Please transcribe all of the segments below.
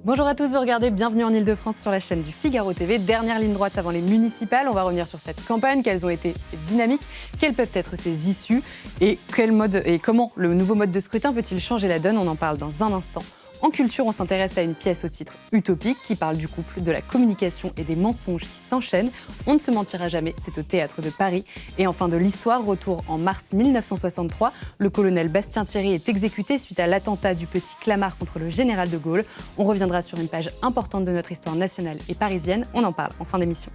Bonjour à tous, vous regardez Bienvenue en Ile-de-France sur la chaîne du Figaro TV. Dernière ligne droite avant les municipales. On va revenir sur cette campagne, quelles ont été ses dynamiques, quelles peuvent être ses issues et comment le nouveau mode de scrutin peut-il changer la donne. On en parle dans un instant. En culture, on s'intéresse à une pièce au titre utopique qui parle du couple, de la communication et des mensonges qui s'enchaînent. On ne se mentira jamais, c'est au Théâtre de Paris. Et enfin de l'histoire, retour en mars 1963. Le colonel Bastien Thierry est exécuté suite à l'attentat du petit Clamart contre le général de Gaulle. On reviendra sur une page importante de notre histoire nationale et parisienne. On en parle en fin d'émission.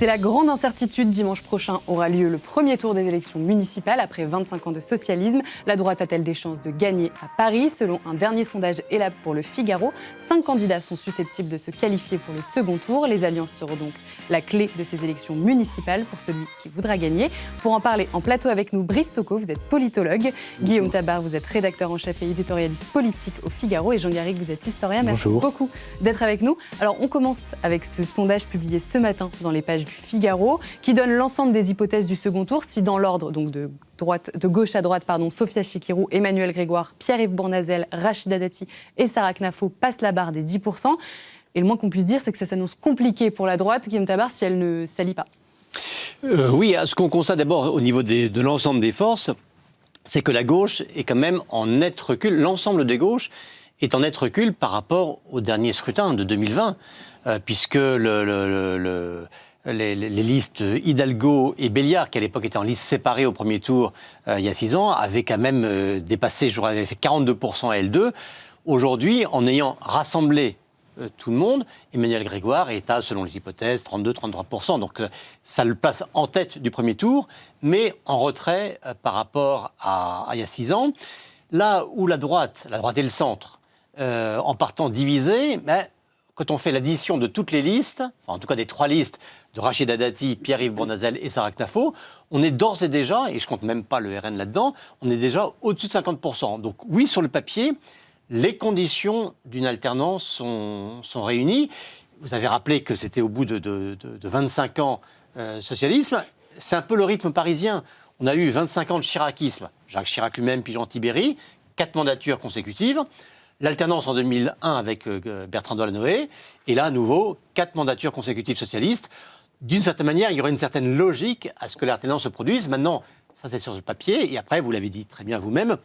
C'est la grande incertitude. Dimanche prochain aura lieu le premier tour des élections municipales. Après 25 ans de socialisme, la droite a-t-elle des chances de gagner à Paris? Selon un dernier sondage Elab pour le Figaro, 5 candidats sont susceptibles de se qualifier pour le second tour. Les alliances seront donc la clé de ces élections municipales pour celui qui voudra gagner. Pour en parler en plateau avec nous, Brice Socot, vous êtes politologue. Bonjour. Guillaume Tabar, vous êtes rédacteur en chef et éditorialiste politique au Figaro. Et Jean Garrigue, vous êtes historien. Merci beaucoup d'être avec nous. Alors, on commence avec ce sondage publié ce matin dans les pages du Figaro, qui donne l'ensemble des hypothèses du second tour. Si dans l'ordre, donc de gauche à droite, Sophia Chikirou, Emmanuel Grégoire, Pierre-Yves Bournazel, Rachida Dati et Sarah Knafo passent la barre des 10%. Et le moins qu'on puisse dire, c'est que ça s'annonce compliqué pour la droite, Guillaume Tabar, si elle ne s'allie pas. Oui, ce qu'on constate d'abord au niveau de l'ensemble des forces, c'est que la gauche est quand même en net recul. L'ensemble des gauches est en net recul par rapport au dernier scrutin de 2020, puisque les listes Hidalgo et Béliard, qui à l'époque étaient en liste séparée au premier tour il y a 6 ans, avaient quand même dépassé, je crois, avaient fait 42% à L2. Aujourd'hui, en ayant rassemblé tout le monde, Emmanuel Grégoire est à, selon les hypothèses, 32-33%. Donc ça le place en tête du premier tour, mais en retrait par rapport à il y a 6 ans. Là où la droite et le centre, en partant divisés, quand on fait l'addition de toutes les listes, enfin en tout cas des 3 listes de Rachida Dati, Pierre-Yves Bournazel et Sarah Knafo, on est d'ores et déjà, et je ne compte même pas le RN là-dedans, on est déjà au-dessus de 50%. Donc oui, sur le papier, les conditions d'une alternance sont réunies. Vous avez rappelé que c'était au bout de 25 ans socialisme. C'est un peu le rythme parisien. On a eu 25 ans de chiracisme. Jacques Chirac lui-même, puis Jean Tibéry, 4 mandatures consécutives. L'alternance en 2001 avec Bertrand Delanoë. Et là, à nouveau, 4 mandatures consécutives socialistes. D'une certaine manière, il y aurait une certaine logique à ce que l'alternance se produise. Maintenant, ça c'est sur le papier. Et après, vous l'avez dit très bien vous-même,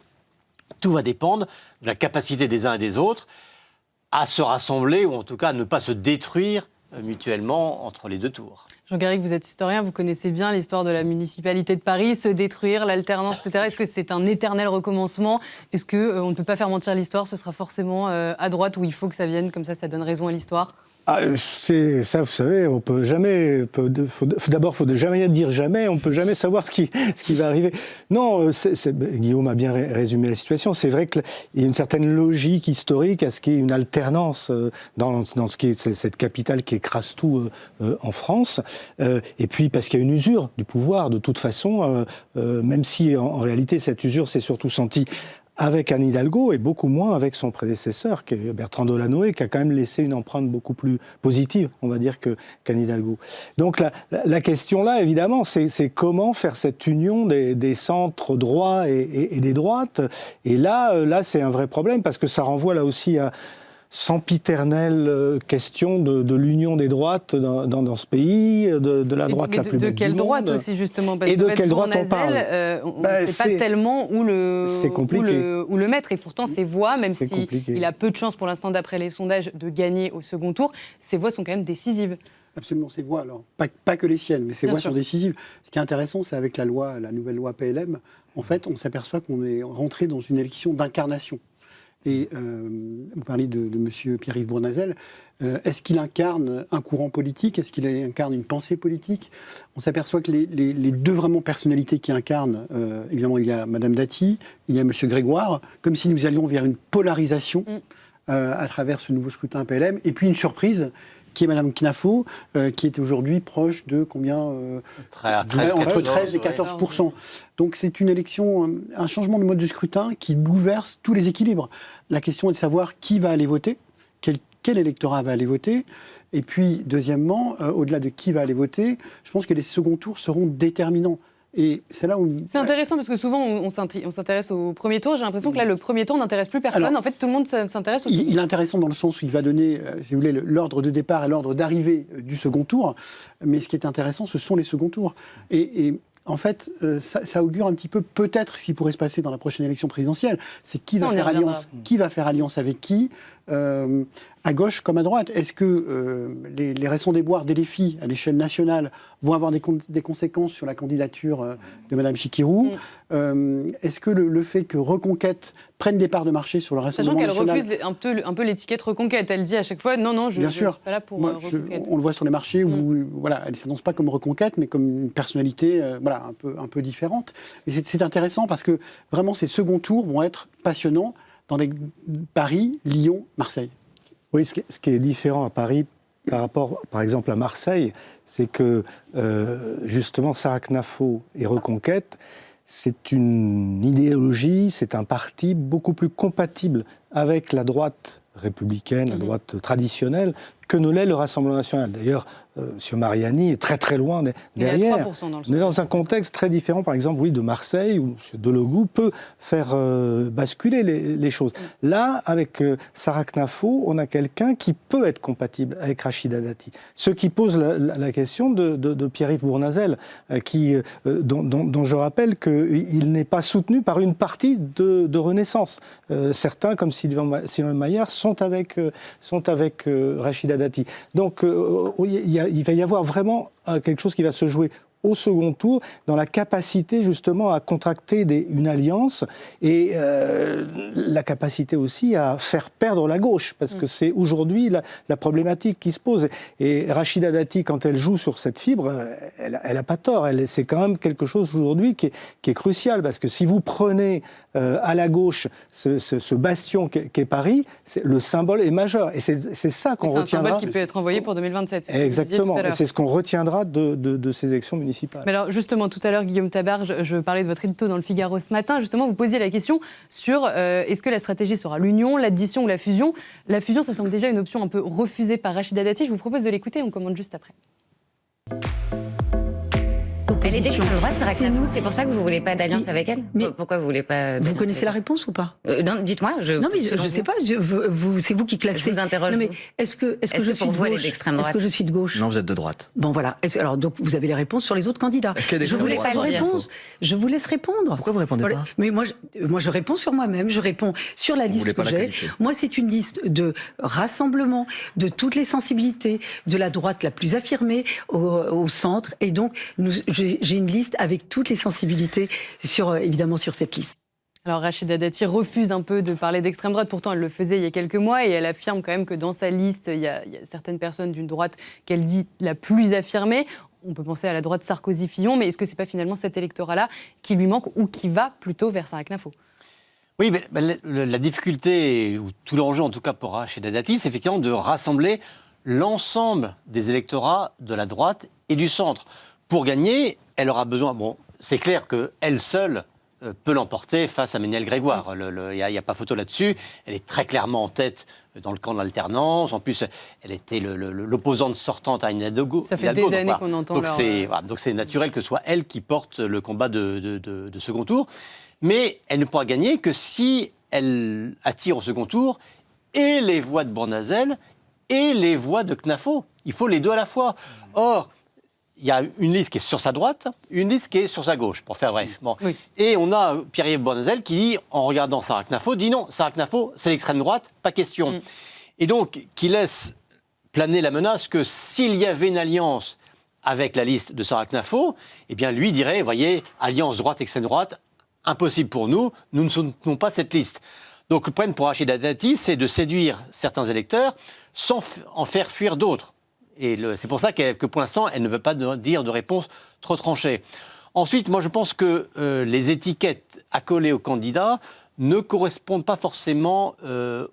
tout va dépendre de la capacité des uns et des autres à se rassembler, ou en tout cas à ne pas se détruire mutuellement entre les 2 tours. Jean Garrigue, vous êtes historien, vous connaissez bien l'histoire de la municipalité de Paris, se détruire, l'alternance, etc. Est-ce que c'est un éternel recommencement? Est-ce qu'on ne peut pas faire mentir l'histoire? Ce sera forcément à droite où il faut que ça vienne, comme ça donne raison à l'histoire? C'est ça, vous savez, on peut jamais. D'abord, faut jamais dire jamais. On peut jamais savoir ce qui va arriver. Non, Guillaume a bien résumé la situation. C'est vrai qu'il y a une certaine logique historique à ce qu'il y ait une alternance dans ce qui est cette capitale qui écrase tout en France. Et puis parce qu'il y a une usure du pouvoir, de toute façon, même si en réalité cette usure s'est surtout sentie avec Anne Hidalgo et beaucoup moins avec son prédécesseur, qui est Bertrand Delanoë, qui a quand même laissé une empreinte beaucoup plus positive, on va dire, qu'Anne Hidalgo. Donc la question là, évidemment, c'est comment faire cette union des centres droits et des droites. Et là, c'est un vrai problème, parce que ça renvoie là aussi à sempiternelle question de l'union des droites dans ce pays, de la droite la plus belle du monde. De quelle droite aussi, justement, parce et de quelle droite on parle? On ne sait pas tellement où le mettre. Et pourtant, ses voix, même s'il a peu de chance pour l'instant, d'après les sondages, de gagner au second tour, ses voix sont quand même décisives. Absolument, ces voix, alors, pas que les siennes, mais ces voix sont décisives. Ce qui est intéressant, c'est avec la nouvelle loi PLM, en fait, on s'aperçoit qu'on est rentré dans une élection d'incarnation. Et vous parlez de M. Pierre-Yves Bournazel. Est-ce qu'il incarne un courant politique? Est-ce qu'il incarne une pensée politique? On s'aperçoit que les 2 vraiment personnalités qui incarnent, évidemment, il y a Mme Dati, il y a M. Grégoire, comme si nous allions vers une polarisation à travers ce nouveau scrutin PLM. Et puis une surprise, qui est Mme Knafo, qui est aujourd'hui proche de combien entre 13 et 14%. Donc c'est une élection, un changement de mode de scrutin qui bouleverse tous les équilibres. La question est de savoir qui va aller voter, quel électorat va aller voter. Et puis, deuxièmement, au-delà de qui va aller voter, je pense que les seconds tours seront déterminants. Et c'est là où... C'est intéressant parce que souvent on s'intéresse au premier tour. J'ai l'impression que là le premier tour n'intéresse plus personne. Alors, en fait, tout le monde s'intéresse au second. Il est intéressant dans le sens où il va donner, si vous voulez, l'ordre de départ et l'ordre d'arrivée du second tour. Mais ce qui est intéressant, ce sont les seconds tours. Et en fait, ça augure un petit peu peut-être ce qui pourrait se passer dans la prochaine élection présidentielle. C'est qui va faire alliance avec qui, à gauche comme à droite. Est-ce que les Raisons des Boires des défis à l'échelle nationale vont avoir des conséquences sur la candidature de Mme Chikirou? Est-ce que le fait que Reconquête prenne des parts de marché sur le Rassemblement national... Sachant qu'elle refuse un peu l'étiquette Reconquête. Elle dit à chaque fois, non, je ne suis pas là pour Reconquête. On le voit sur les marchés où voilà, elle ne s'annonce pas comme Reconquête, mais comme une personnalité un peu différente. Et c'est intéressant parce que vraiment ces seconds tours vont être passionnants dans les Paris, Lyon, Marseille. Oui, ce qui est différent à Paris par rapport, par exemple, à Marseille, c'est que, justement, Sarah Knafo et Reconquête, c'est une idéologie, c'est un parti beaucoup plus compatible avec la droite républicaine, la droite traditionnelle, que ne l'est le Rassemblement national. D'ailleurs, M. Mariani est très très loin derrière. Il y a 3% dans le On est dans un contexte très différent, par exemple, de Marseille, où M. Delegou peut faire basculer les choses. Là, avec Sarah Knafo, on a quelqu'un qui peut être compatible avec Rachida Dati. Ce qui pose la question de Pierre-Yves Bournazel, dont je rappelle qu'il n'est pas soutenu par une partie de Renaissance. Certains, comme Sylvain Maillard, sont avec Rachida Dati. Donc, il va y avoir vraiment quelque chose qui va se jouer au second tour, dans la capacité justement à contracter une alliance et la capacité aussi à faire perdre la gauche, parce que c'est aujourd'hui la problématique qui se pose. Et Rachida Dati, quand elle joue sur cette fibre, elle n'a pas tort. C'est quand même quelque chose aujourd'hui qui est crucial, parce que si vous prenez à la gauche ce bastion qu'est Paris, le symbole est majeur. Et c'est ça qu'on retiendra. C'est un symbole qui peut être envoyé pour 2027. Exactement. Et c'est ce qu'on retiendra de ces élections municipales. Mais alors justement, tout à l'heure, Guillaume Tabar, je parlais de votre édito dans le Figaro ce matin. Justement, vous posiez la question sur est-ce que la stratégie sera l'union, l'addition ou la fusion. La fusion, ça semble déjà une option un peu refusée par Rachida Dati. Je vous propose de l'écouter, on commente juste après. Elle est d'extrême droite, Sarah Knafo. C'est pour ça que vous ne voulez pas d'alliance avec elle? Mais pourquoi vous voulez pas? Vous connaissez la réponse ou pas? Non, dites-moi. Non, mais je ne sais pas. C'est vous qui classez. Je vous interroge. Non, mais est-ce que je suis de gauche? Est-ce que je suis de gauche? Non, vous êtes de droite. Bon, voilà. Alors, donc, vous avez les réponses sur les autres candidats. Je vous laisse réponse. Je vous laisse répondre. Pourquoi vous répondez pas? Mais moi, je réponds sur moi-même. Je réponds sur la liste que j'ai. Moi, c'est une liste de rassemblement de toutes les sensibilités, de la droite la plus affirmée au centre. Et donc, j'ai une liste avec toutes les sensibilités, évidemment, sur cette liste. Alors Rachida Dati refuse un peu de parler d'extrême droite, pourtant elle le faisait il y a quelques mois et elle affirme quand même que dans sa liste, il y a certaines personnes d'une droite qu'elle dit la plus affirmée. On peut penser à la droite Sarkozy-Fillon, mais est-ce que ce n'est pas finalement cet électorat-là qui lui manque ou qui va plutôt vers Sarah Knafo? Oui, mais la difficulté, ou tout l'enjeu en tout cas pour Rachida Dati, c'est effectivement de rassembler l'ensemble des électorats de la droite et du centre. Pour gagner, elle aura besoin... Bon, c'est clair qu'elle seule peut l'emporter face à Méniel Grégoire. Il n'y a pas photo là-dessus. Elle est très clairement en tête dans le camp de l'alternance. En plus, elle était l'opposante sortante à Anne Hidalgo. Ça fait des années qu'on entend donc c'est naturel que ce soit elle qui porte le combat de second tour. Mais elle ne pourra gagner que si elle attire au second tour et les voix de Bournazel et les voix de Knafo. Il faut les deux à la fois. Or, il y a une liste qui est sur sa droite, une liste qui est sur sa gauche, pour faire bref. Bon. Oui. Et on a Pierre-Yves Bournazel qui dit, en regardant Sarah Knafo, dit non, Sarah Knafo, c'est l'extrême droite, pas question. Et donc, qui laisse planer la menace que s'il y avait une alliance avec la liste de Sarah Knafo, eh bien, lui dirait, voyez, alliance droite-extrême droite, impossible pour nous, nous ne soutenons pas cette liste. Donc, le problème pour Rachida Dati, c'est de séduire certains électeurs sans en faire fuir d'autres. Et c'est pour ça que pour l'instant, elle ne veut pas dire de réponse trop tranchée. Ensuite, moi, je pense que les étiquettes accolées aux candidats ne correspondent pas forcément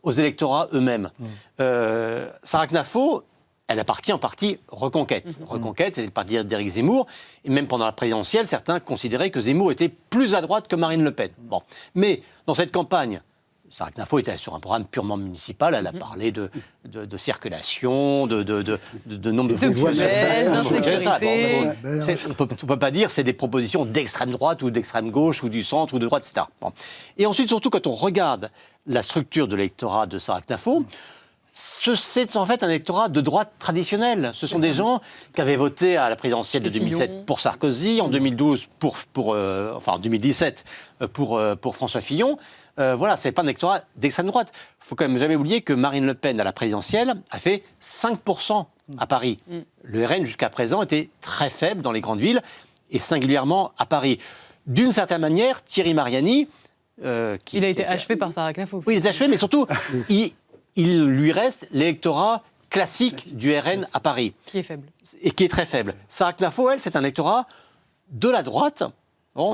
aux électorats eux-mêmes. Sarah Knafo, elle appartient en partie Reconquête. Reconquête, c'est le parti d'Éric Zemmour. Et même pendant la présidentielle, certains considéraient que Zemmour était plus à droite que Marine Le Pen. Bon. Mais dans cette campagne, Sarah Knafo était sur un programme purement municipal. Elle a parlé de circulation, de nombre de voies. D'insécurité. On ne peut pas dire que c'est des propositions d'extrême droite ou d'extrême gauche ou du centre ou de droite, etc. Bon. Et ensuite, surtout, quand on regarde la structure de l'électorat de Sarah Knafo, c'est en fait un électorat de droite traditionnel. Ce sont des gens qui avaient voté à la présidentielle de 2007 pour Sarkozy, en 2012 en 2017 pour François Fillon. Voilà, c'est pas un électorat d'extrême droite. Il faut quand même jamais oublier que Marine Le Pen à la présidentielle a fait 5% à Paris. Le RN jusqu'à présent était très faible dans les grandes villes et singulièrement à Paris. D'une certaine manière, Thierry Mariani, il a été achevé par Sarah Knafo. Oui, il est achevé, mais surtout il lui reste l'électorat classique du RN à Paris. Qui est faible. Et qui est très faible. Sarah Knafo, elle, c'est un électorat de la droite,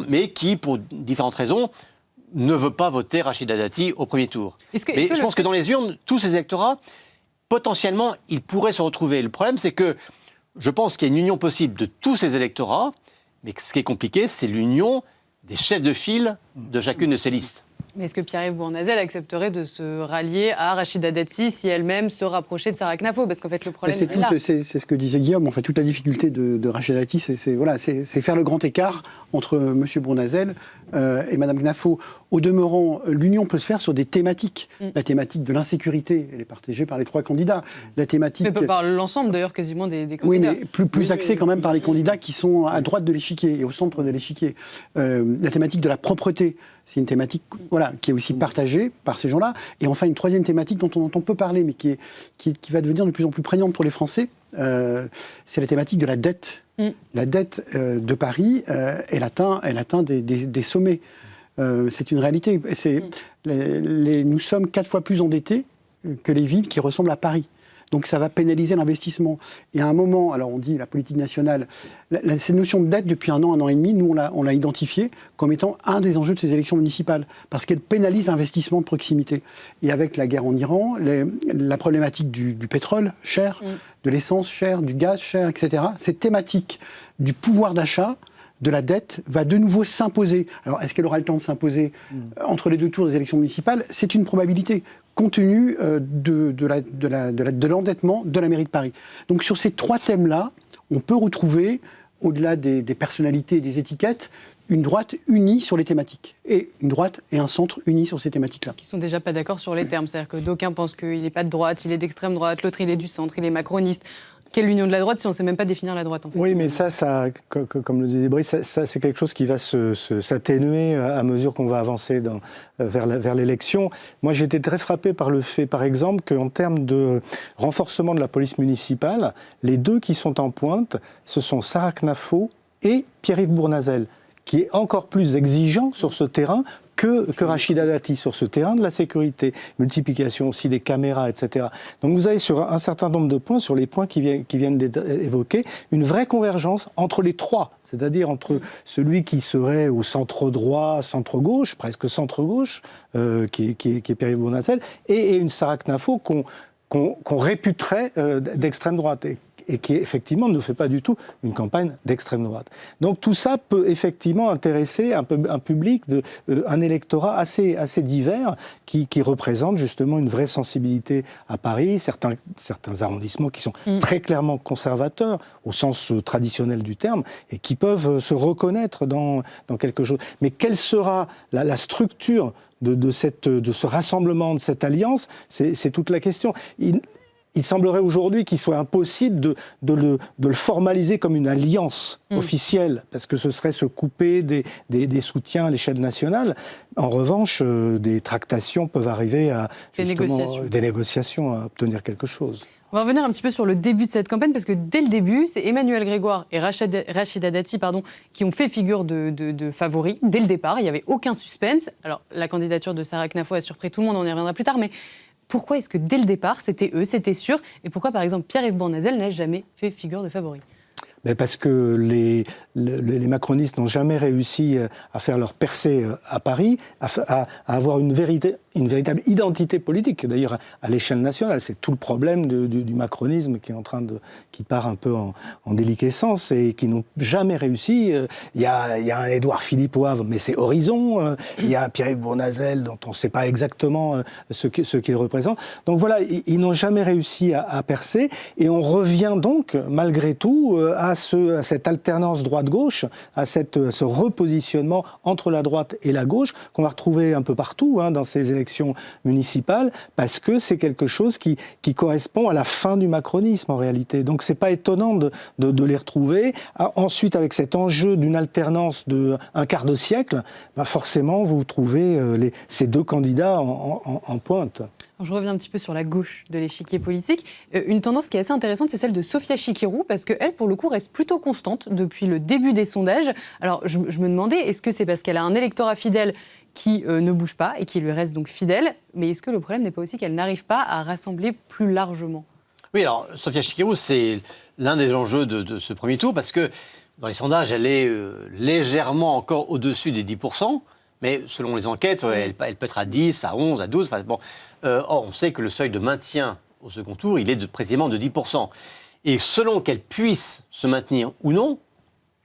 mais qui, pour différentes raisons, ne veut pas voter Rachida Dati au premier tour. Mais je pense que dans les urnes, tous ces électorats, potentiellement, ils pourraient se retrouver. Le problème, c'est que je pense qu'il y a une union possible de tous ces électorats, mais ce qui est compliqué, c'est l'union des chefs de file de chacune de ces listes. Mais est-ce que Pierre-Yves Bournazel accepterait de se rallier à Rachida Dati si elle-même se rapprochait de Sarah Knafo? Parce qu'en fait, le problème est là. C'est ce que disait Guillaume. En fait, toute la difficulté de Rachida Dati, c'est faire le grand écart entre M. Bournazel et Mme Knafo. Au demeurant, l'union peut se faire sur des thématiques. La thématique de l'insécurité, elle est partagée par les trois candidats. La thématique... Mais par l'ensemble, d'ailleurs, quasiment des candidats. Oui, mais plus axée quand même par les candidats qui sont à droite de l'échiquier et au centre de l'échiquier. La thématique de la propreté, c'est une thématique qui est aussi partagée par ces gens-là. Et enfin, une troisième thématique dont on peut parler, mais qui va devenir de plus en plus prégnante pour les Français, c'est la thématique de la dette. La dette de Paris, elle atteint des sommets. C'est une réalité. Nous sommes 4 fois plus endettés que les villes qui ressemblent à Paris. Donc ça va pénaliser l'investissement. Et à un moment, alors on dit la politique nationale, cette notion de dette, depuis un an et demi, nous on l'a identifiée comme étant un des enjeux de ces élections municipales, parce qu'elle pénalise l'investissement de proximité. Et avec la guerre en Iran, la problématique du pétrole cher, de l'essence chère, du gaz cher, etc., cette thématique du pouvoir d'achat, de la dette, va de nouveau s'imposer. Alors, est-ce qu'elle aura le temps de s'imposer entre les deux tours des élections municipales? C'est une probabilité, compte tenu de l'endettement de la mairie de Paris. Donc, sur ces 3 thèmes-là, on peut retrouver, au-delà des personnalités et des étiquettes, une droite unie sur les thématiques. Et une droite et un centre unis sur ces thématiques-là. Qui sont déjà pas d'accord sur les termes. C'est-à-dire que d'aucuns pensent qu'il n'est pas de droite, il est d'extrême droite, l'autre il est du centre, il est macroniste. Quelle union de la droite si on ne sait même pas définir la droite en fait. Oui, mais ça comme le disait Brice, ça c'est quelque chose qui va s'atténuer à mesure qu'on va avancer vers l'élection. Moi, j'étais très frappé par le fait, par exemple, qu'en termes de renforcement de la police municipale, les deux qui sont en pointe, ce sont Sarah Knafo et Pierre-Yves Bournazel, qui est encore plus exigeant sur ce terrain que Rachida Dati sur ce terrain de la sécurité, multiplication aussi des caméras, etc. Donc vous avez sur un certain nombre de points, sur les points qui viennent d'être évoqués, une vraie convergence entre les trois, c'est-à-dire entre celui qui serait au centre-droit, centre-gauche, presque centre-gauche, qui est Pierre-Yves Bournazel, et une Sarah Knafo qu'on réputerait d'extrême droite. Et qui, effectivement, ne fait pas du tout une campagne d'extrême droite. Donc tout ça peut effectivement intéresser un public, un électorat assez divers qui représente justement une vraie sensibilité à Paris, certains arrondissements qui sont très clairement conservateurs, au sens traditionnel du terme, et qui peuvent se reconnaître dans quelque chose. Mais quelle sera la structure de ce rassemblement, de cette alliance? C'est toute la question. Il semblerait aujourd'hui qu'il soit impossible de le formaliser comme une alliance officielle, parce que ce serait se couper des soutiens à l'échelle nationale. En revanche, des tractations peuvent arriver à des négociations à obtenir quelque chose. On va revenir un petit peu sur le début de cette campagne, parce que dès le début, c'est Emmanuel Grégoire et Rachida Dati qui ont fait figure de favoris. Dès le départ, il n'y avait aucun suspense. Alors, la candidature de Sarah Knafo a surpris tout le monde, on y reviendra plus tard, mais pourquoi est-ce que dès le départ, c'était eux, c'était sûr? Et pourquoi, par exemple, Pierre-Yves Bournazel n'a jamais fait figure de favori? Parce que les macronistes n'ont jamais réussi à faire leur percée à Paris, à avoir une une véritable identité politique. D'ailleurs, à l'échelle nationale, c'est tout le problème du macronisme qui part un peu en déliquescence et qui n'ont jamais réussi. Il y a un Édouard Philippe au Havre, mais c'est Horizon. Il y a Pierre-Yves Bournazel, dont on ne sait pas exactement ce qu'il représente. Donc voilà, ils n'ont jamais réussi à percer. Et on revient donc, malgré tout, à cette alternance droite-gauche, à ce repositionnement entre la droite et la gauche, qu'on va retrouver un peu partout dans ces élections municipales, parce que c'est quelque chose qui correspond à la fin du macronisme, en réalité. Donc c'est pas étonnant de les retrouver. Ensuite, avec cet enjeu d'une alternance d'un quart de siècle, forcément, vous trouvez ces deux candidats en pointe. Je reviens un petit peu sur la gauche de l'échiquier politique. Une tendance qui est assez intéressante, c'est celle de Sophia Chikirou, parce qu'elle, pour le coup, reste plutôt constante depuis le début des sondages. Alors, je me demandais, est-ce que c'est parce qu'elle a un électorat fidèle qui ne bouge pas et qui lui reste donc fidèle, mais est-ce que le problème n'est pas aussi qu'elle n'arrive pas à rassembler plus largement ? Oui, alors, Sophia Chikirou, c'est l'un des enjeux de ce premier tour, parce que dans les sondages, elle est légèrement encore au-dessus des 10%, mais selon les enquêtes, elle peut être à 10, à 11, à 12, enfin bon... or, on sait que le seuil de maintien au second tour, il est précisément de 10%. Et selon qu'elle puisse se maintenir ou non,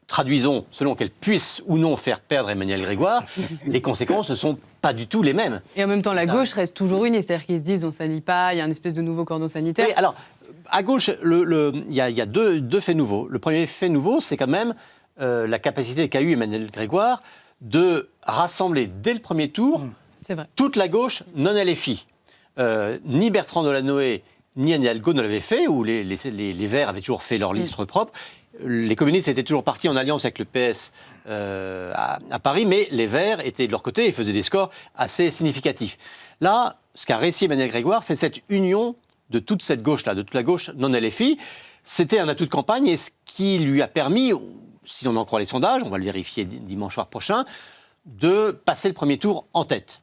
traduisons, selon qu'elle puisse ou non faire perdre Emmanuel Grégoire, les conséquences ne sont pas du tout les mêmes. Et en même temps, la gauche reste toujours unie, c'est-à-dire qu'ils se disent on ne s'allie pas, il y a un espèce de nouveau cordon sanitaire. Oui, alors, à gauche, il y a deux faits nouveaux. Le premier fait nouveau, c'est quand même la capacité qu'a eu Emmanuel Grégoire de rassembler dès le premier tour toute la gauche non LFI. Ni Bertrand Delanoë ni Anne Hidalgo ne l'avaient fait, où les Verts avaient toujours fait leur liste propre. Les communistes étaient toujours partis en alliance avec le PS à Paris, mais les Verts étaient de leur côté et faisaient des scores assez significatifs. Là, ce qu'a réussi Emmanuel Grégoire, c'est cette union de toute cette gauche-là, de toute la gauche non LFI. C'était un atout de campagne et ce qui lui a permis, si on en croit les sondages, on va le vérifier dimanche soir prochain, de passer le premier tour en tête.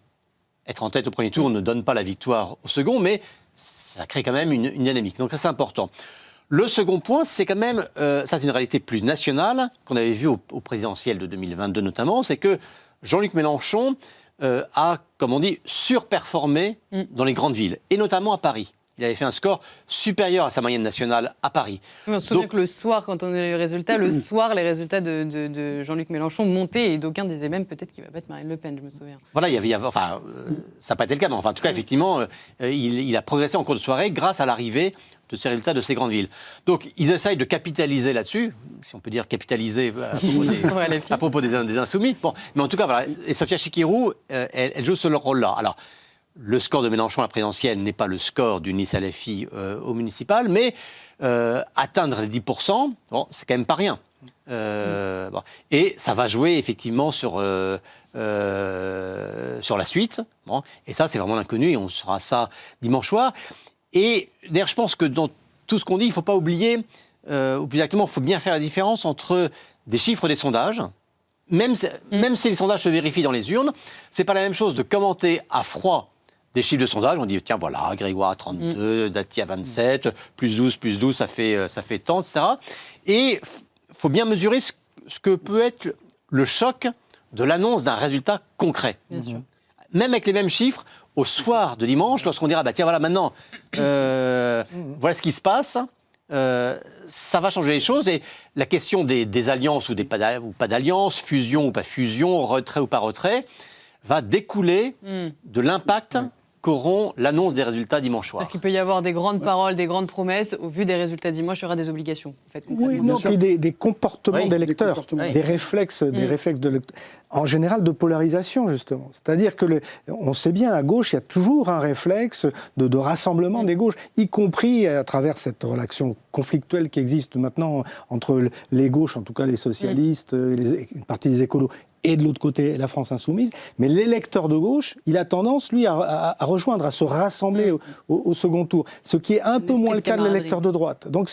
Être en tête au premier tour ne donne pas la victoire au second, mais ça crée quand même une dynamique. Donc ça, c'est important. Le second point, c'est quand même, ça c'est une réalité plus nationale, qu'on avait vu au présidentiel de 2022 notamment, c'est que Jean-Luc Mélenchon a, comme on dit, surperformé dans les grandes villes, et notamment à Paris. Il avait fait un score supérieur à sa moyenne nationale à Paris. On se souvient que le soir, quand on a les résultats, les résultats de Jean-Luc Mélenchon montaient et d'aucuns disaient même peut-être qu'il va battre Marine Le Pen, je me souviens. Voilà, ça n'a pas été le cas, mais en tout cas, effectivement, il a progressé en cours de soirée grâce à l'arrivée de ces résultats de ces grandes villes. Donc, ils essayent de capitaliser là-dessus, si on peut dire capitaliser à propos des Insoumis. Bon, mais en tout cas, voilà. Et Sophia Chikirou, elle joue ce rôle-là. Alors, le score de Mélenchon à la présidentielle n'est pas le score du Nice LFI au municipal, mais atteindre les 10%, bon, c'est quand même pas rien. Bon. Et ça va jouer effectivement sur la suite. Bon. Et ça, c'est vraiment l'inconnu et on saura ça dimanche soir. Et d'ailleurs, je pense que dans tout ce qu'on dit, il ne faut pas oublier, ou plus exactement, il faut bien faire la différence entre des chiffres des sondages. Même si les sondages se vérifient dans les urnes, ce n'est pas la même chose de commenter à froid des chiffres de sondage. On dit, tiens, voilà, Grégoire à 32, Dati à 27, plus 12, ça fait tant, etc. Et il faut bien mesurer ce que peut être le choc de l'annonce d'un résultat concret. Bien sûr. Même avec les mêmes chiffres, au soir de dimanche, lorsqu'on dira, tiens, voilà, maintenant, voilà ce qui se passe, ça va changer les choses. Et la question des alliances ou pas d'alliances, fusion ou pas fusion, retrait ou pas retrait, va découler de l'impact qu'auront l'annonce des résultats dimanche soir. C'est-à-dire qu'il peut y avoir des grandes paroles, des grandes promesses. Au vu des résultats dimanche, il y aura des obligations. En fait, oui, non, puis des comportements d'électeurs, des réflexes en général de polarisation, justement. C'est-à-dire que on sait bien, à gauche, il y a toujours un réflexe de rassemblement des gauches, y compris à travers cette relation conflictuelle qui existe maintenant entre les gauches, en tout cas les socialistes, une partie des écolos, et de l'autre côté, la France insoumise. Mais l'électeur de gauche, il a tendance, lui, à rejoindre, à se rassembler au second tour. Ce qui est un peu moins le cas de l'électeur de droite. Donc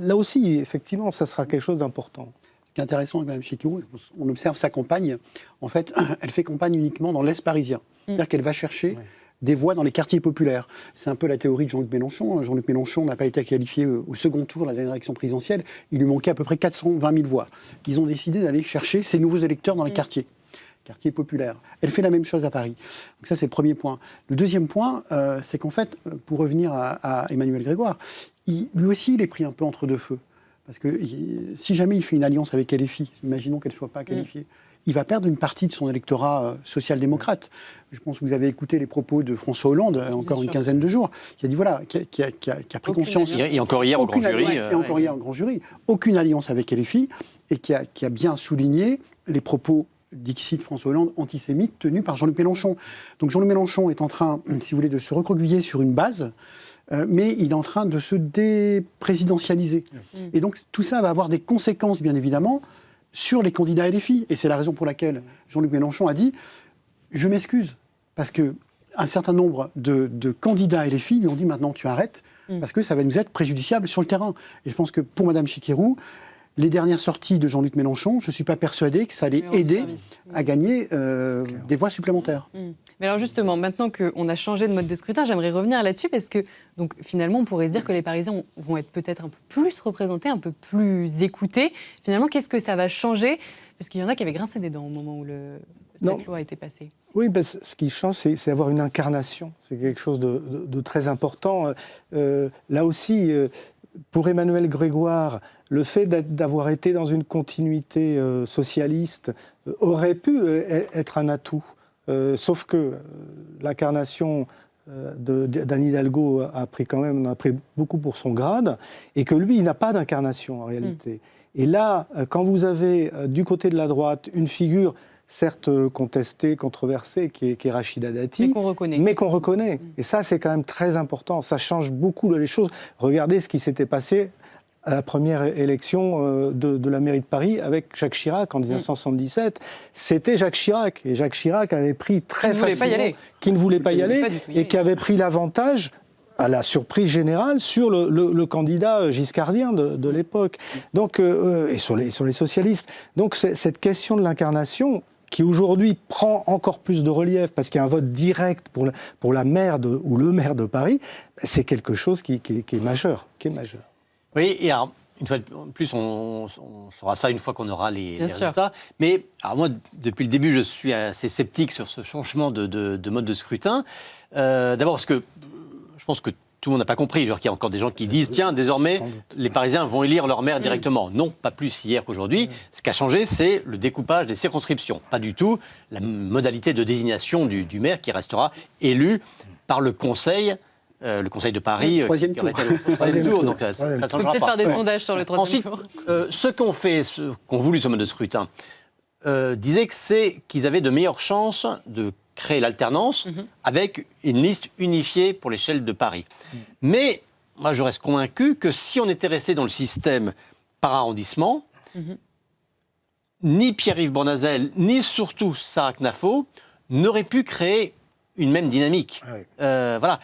là aussi, effectivement, ça sera quelque chose d'important. Ce qui est intéressant avec Mme Chikirou, on observe sa campagne. En fait, elle fait campagne uniquement dans l'Est parisien. C'est-à-dire qu'elle va chercher des voix dans les quartiers populaires. C'est un peu la théorie de Jean-Luc Mélenchon. Jean-Luc Mélenchon n'a pas été qualifié au second tour de la dernière élection présidentielle. Il lui manquait à peu près 420 000 voix. Ils ont décidé d'aller chercher ces nouveaux électeurs dans les quartiers, quartier populaire. Elle fait la même chose à Paris. Donc ça, c'est le premier point. Le deuxième point, c'est qu'en fait, pour revenir à Emmanuel Grégoire, lui aussi, il est pris un peu entre deux feux. Parce que si jamais il fait une alliance avec LFI, imaginons qu'elle ne soit pas qualifiée, il va perdre une partie de son électorat social-démocrate. Je pense que vous avez écouté les propos de François Hollande, encore une quinzaine de jours, qui a dit voilà, qui a pris conscience. Et encore hier au grand jury. Et encore hier au grand jury. Aucune alliance avec LFI, et qui a bien souligné les propos dixit François Hollande, antisémite, tenu par Jean-Luc Mélenchon. Donc Jean-Luc Mélenchon est en train, si vous voulez, de se recroqueviller sur une base, mais il est en train de se déprésidentialiser. Et donc tout ça va avoir des conséquences, bien évidemment, sur les candidats LFI. Et c'est la raison pour laquelle Jean-Luc Mélenchon a dit « Je m'excuse », parce qu'un certain nombre de candidats LFI lui ont dit « Maintenant, tu arrêtes », parce que ça va nous être préjudiciable sur le terrain. Et je pense que pour Mme Chikirou, les dernières sorties de Jean-Luc Mélenchon, je ne suis pas persuadé que ça allait aider à gagner des voix supplémentaires. Mais alors justement, maintenant qu'on a changé de mode de scrutin, j'aimerais revenir là-dessus parce que donc, finalement, on pourrait se dire que les Parisiens vont être peut-être un peu plus représentés, un peu plus écoutés. Finalement, qu'est-ce que ça va changer? Parce qu'il y en a qui avaient grincé des dents au moment où cette loi a été passée. Oui, parce que ce qui change, c'est avoir une incarnation. C'est quelque chose de très important. Là aussi, pour Emmanuel Grégoire, le fait d'avoir été dans une continuité socialiste aurait pu être un atout. Sauf que l'incarnation d'Anne Hidalgo a pris beaucoup pour son grade, et que lui, il n'a pas d'incarnation en réalité. Et là, quand vous avez du côté de la droite une figure certes contestée, controversée, qui est Rachida Dati, mais qu'on reconnaît. Et ça, c'est quand même très important. Ça change beaucoup les choses. Regardez ce qui s'était passé à la première élection de la mairie de Paris avec Jacques Chirac en 1977. C'était Jacques Chirac. Et Jacques Chirac avait pris très facilement... Qui ne voulait pas y aller. Et qui avait pris l'avantage, à la surprise générale, sur le candidat giscardien de l'époque. Donc, et sur les socialistes. Donc cette question de l'incarnation, qui aujourd'hui prend encore plus de relief parce qu'il y a un vote direct pour la maire ou le maire de Paris, c'est quelque chose qui est majeur. Oui, et alors, une fois de plus, on saura ça une fois qu'on aura les résultats. Mais alors moi, depuis le début, je suis assez sceptique sur ce changement de mode de scrutin. D'abord parce que je pense que tout le monde n'a pas compris. Genre qu'il y a encore des gens qui disent « Tiens, désormais, les Parisiens vont élire leur maire directement ». Non, pas plus hier qu'aujourd'hui. Ce qui a changé, c'est le découpage des circonscriptions. Pas du tout la modalité de désignation du maire qui restera élu par le Conseil de Paris. Troisième tour. Troisième tour, donc ça ne changera pas. On peut peut-être faire des sondages sur le troisième tour. Ceux qui ont voulu ce mode de scrutin disaient qu'ils avaient de meilleures chances de créer l'alternance avec une liste unifiée pour l'échelle de Paris. Mais moi, je reste convaincu que si on était resté dans le système par arrondissement, ni Pierre-Yves Bournazel, ni surtout Sarah Knafo n'auraient pu créer une même dynamique. Voilà.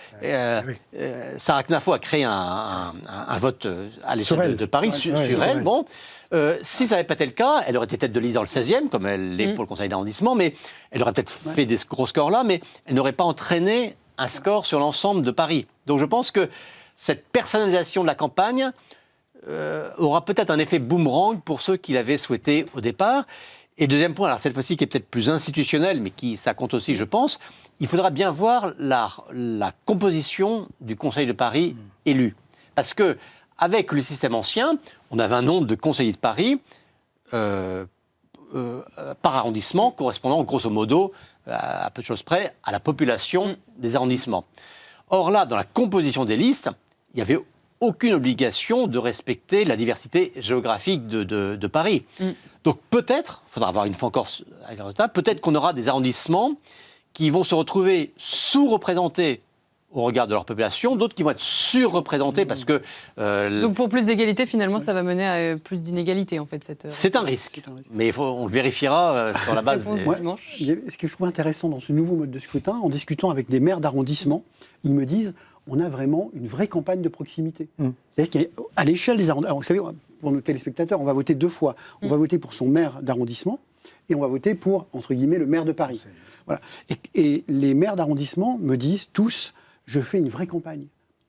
Sarah Knafo a créé un vote à l'échelle de Paris sur elle. Bon. Si ça n'avait pas été le cas, elle aurait été tête de liste dans le 16e, comme elle l'est pour le conseil d'arrondissement, mais elle aurait peut-être fait des gros scores là, mais elle n'aurait pas entraîné un score sur l'ensemble de Paris. Donc je pense que cette personnalisation de la campagne aura peut-être un effet boomerang pour ceux qui l'avaient souhaité au départ. Et deuxième point, alors cette fois-ci qui est peut-être plus institutionnel, mais ça compte aussi, je pense, il faudra bien voir la composition du Conseil de Paris élu. Parce que avec le système ancien, on avait un nombre de conseillers de Paris par arrondissement, correspondant grosso modo, à peu de choses près, à la population des arrondissements. Or là, dans la composition des listes, il n'y avait aucune obligation de respecter la diversité géographique de Paris. Donc peut-être, il faudra voir une fois encore avec le résultat, peut-être qu'on aura des arrondissements qui vont se retrouver sous-représentés au regard de leur population, d'autres qui vont être surreprésentés parce que... Donc pour plus d'égalité, finalement, ça va mener à plus d'inégalité, en fait. C'est un risque, mais on le vérifiera sur la base dimanche. Ce que je trouve intéressant dans ce nouveau mode de scrutin, en discutant avec des maires d'arrondissement, ils me disent on a vraiment une vraie campagne de proximité. C'est-à-dire qu'à l'échelle des arrondissements... Vous savez, pour nos téléspectateurs, on va voter deux fois. On va voter pour son maire d'arrondissement et on va voter pour, entre guillemets, le maire de Paris. Voilà. Et les maires d'arrondissement me disent tous... je fais une vraie campagne.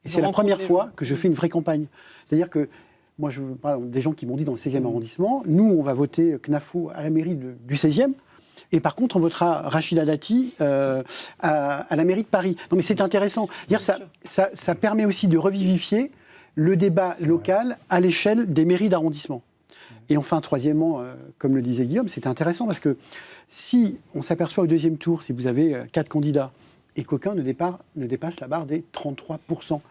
Et c'est la première fois que je fais une vraie campagne. C'est-à-dire que, moi, par exemple, des gens qui m'ont dit dans le 16e arrondissement, nous, on va voter Knafo à la mairie du 16e, Et par contre, on votera Rachida Dati à la mairie de Paris. Non, mais c'est intéressant. Ça permet aussi de revivifier le débat local à l'échelle des mairies d'arrondissement. Et enfin, troisièmement, comme le disait Guillaume, c'est intéressant parce que si on s'aperçoit au deuxième tour, si vous avez 4 candidats et qu'aucun ne dépasse la barre des 33%,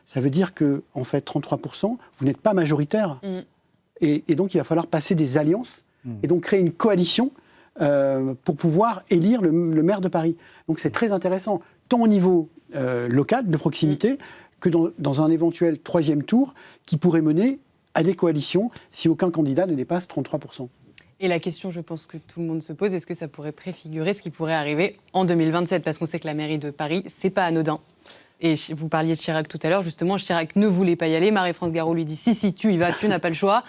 ça veut dire que, en fait, 33%, vous n'êtes pas majoritaire. Et donc, il va falloir passer des alliances et donc créer une coalition pour pouvoir élire le maire de Paris. Donc, c'est très intéressant, tant au niveau local, de proximité, que dans un éventuel troisième tour qui pourrait mener à des coalitions si aucun candidat ne dépasse 33%. Et la question, je pense que tout le monde se pose, est-ce que ça pourrait préfigurer ce qui pourrait arriver en 2027 ? Parce qu'on sait que la mairie de Paris, c'est pas anodin. Et vous parliez de Chirac tout à l'heure, justement, Chirac ne voulait pas y aller. Marie-France Garot lui dit si, tu y vas, tu n'as pas le choix.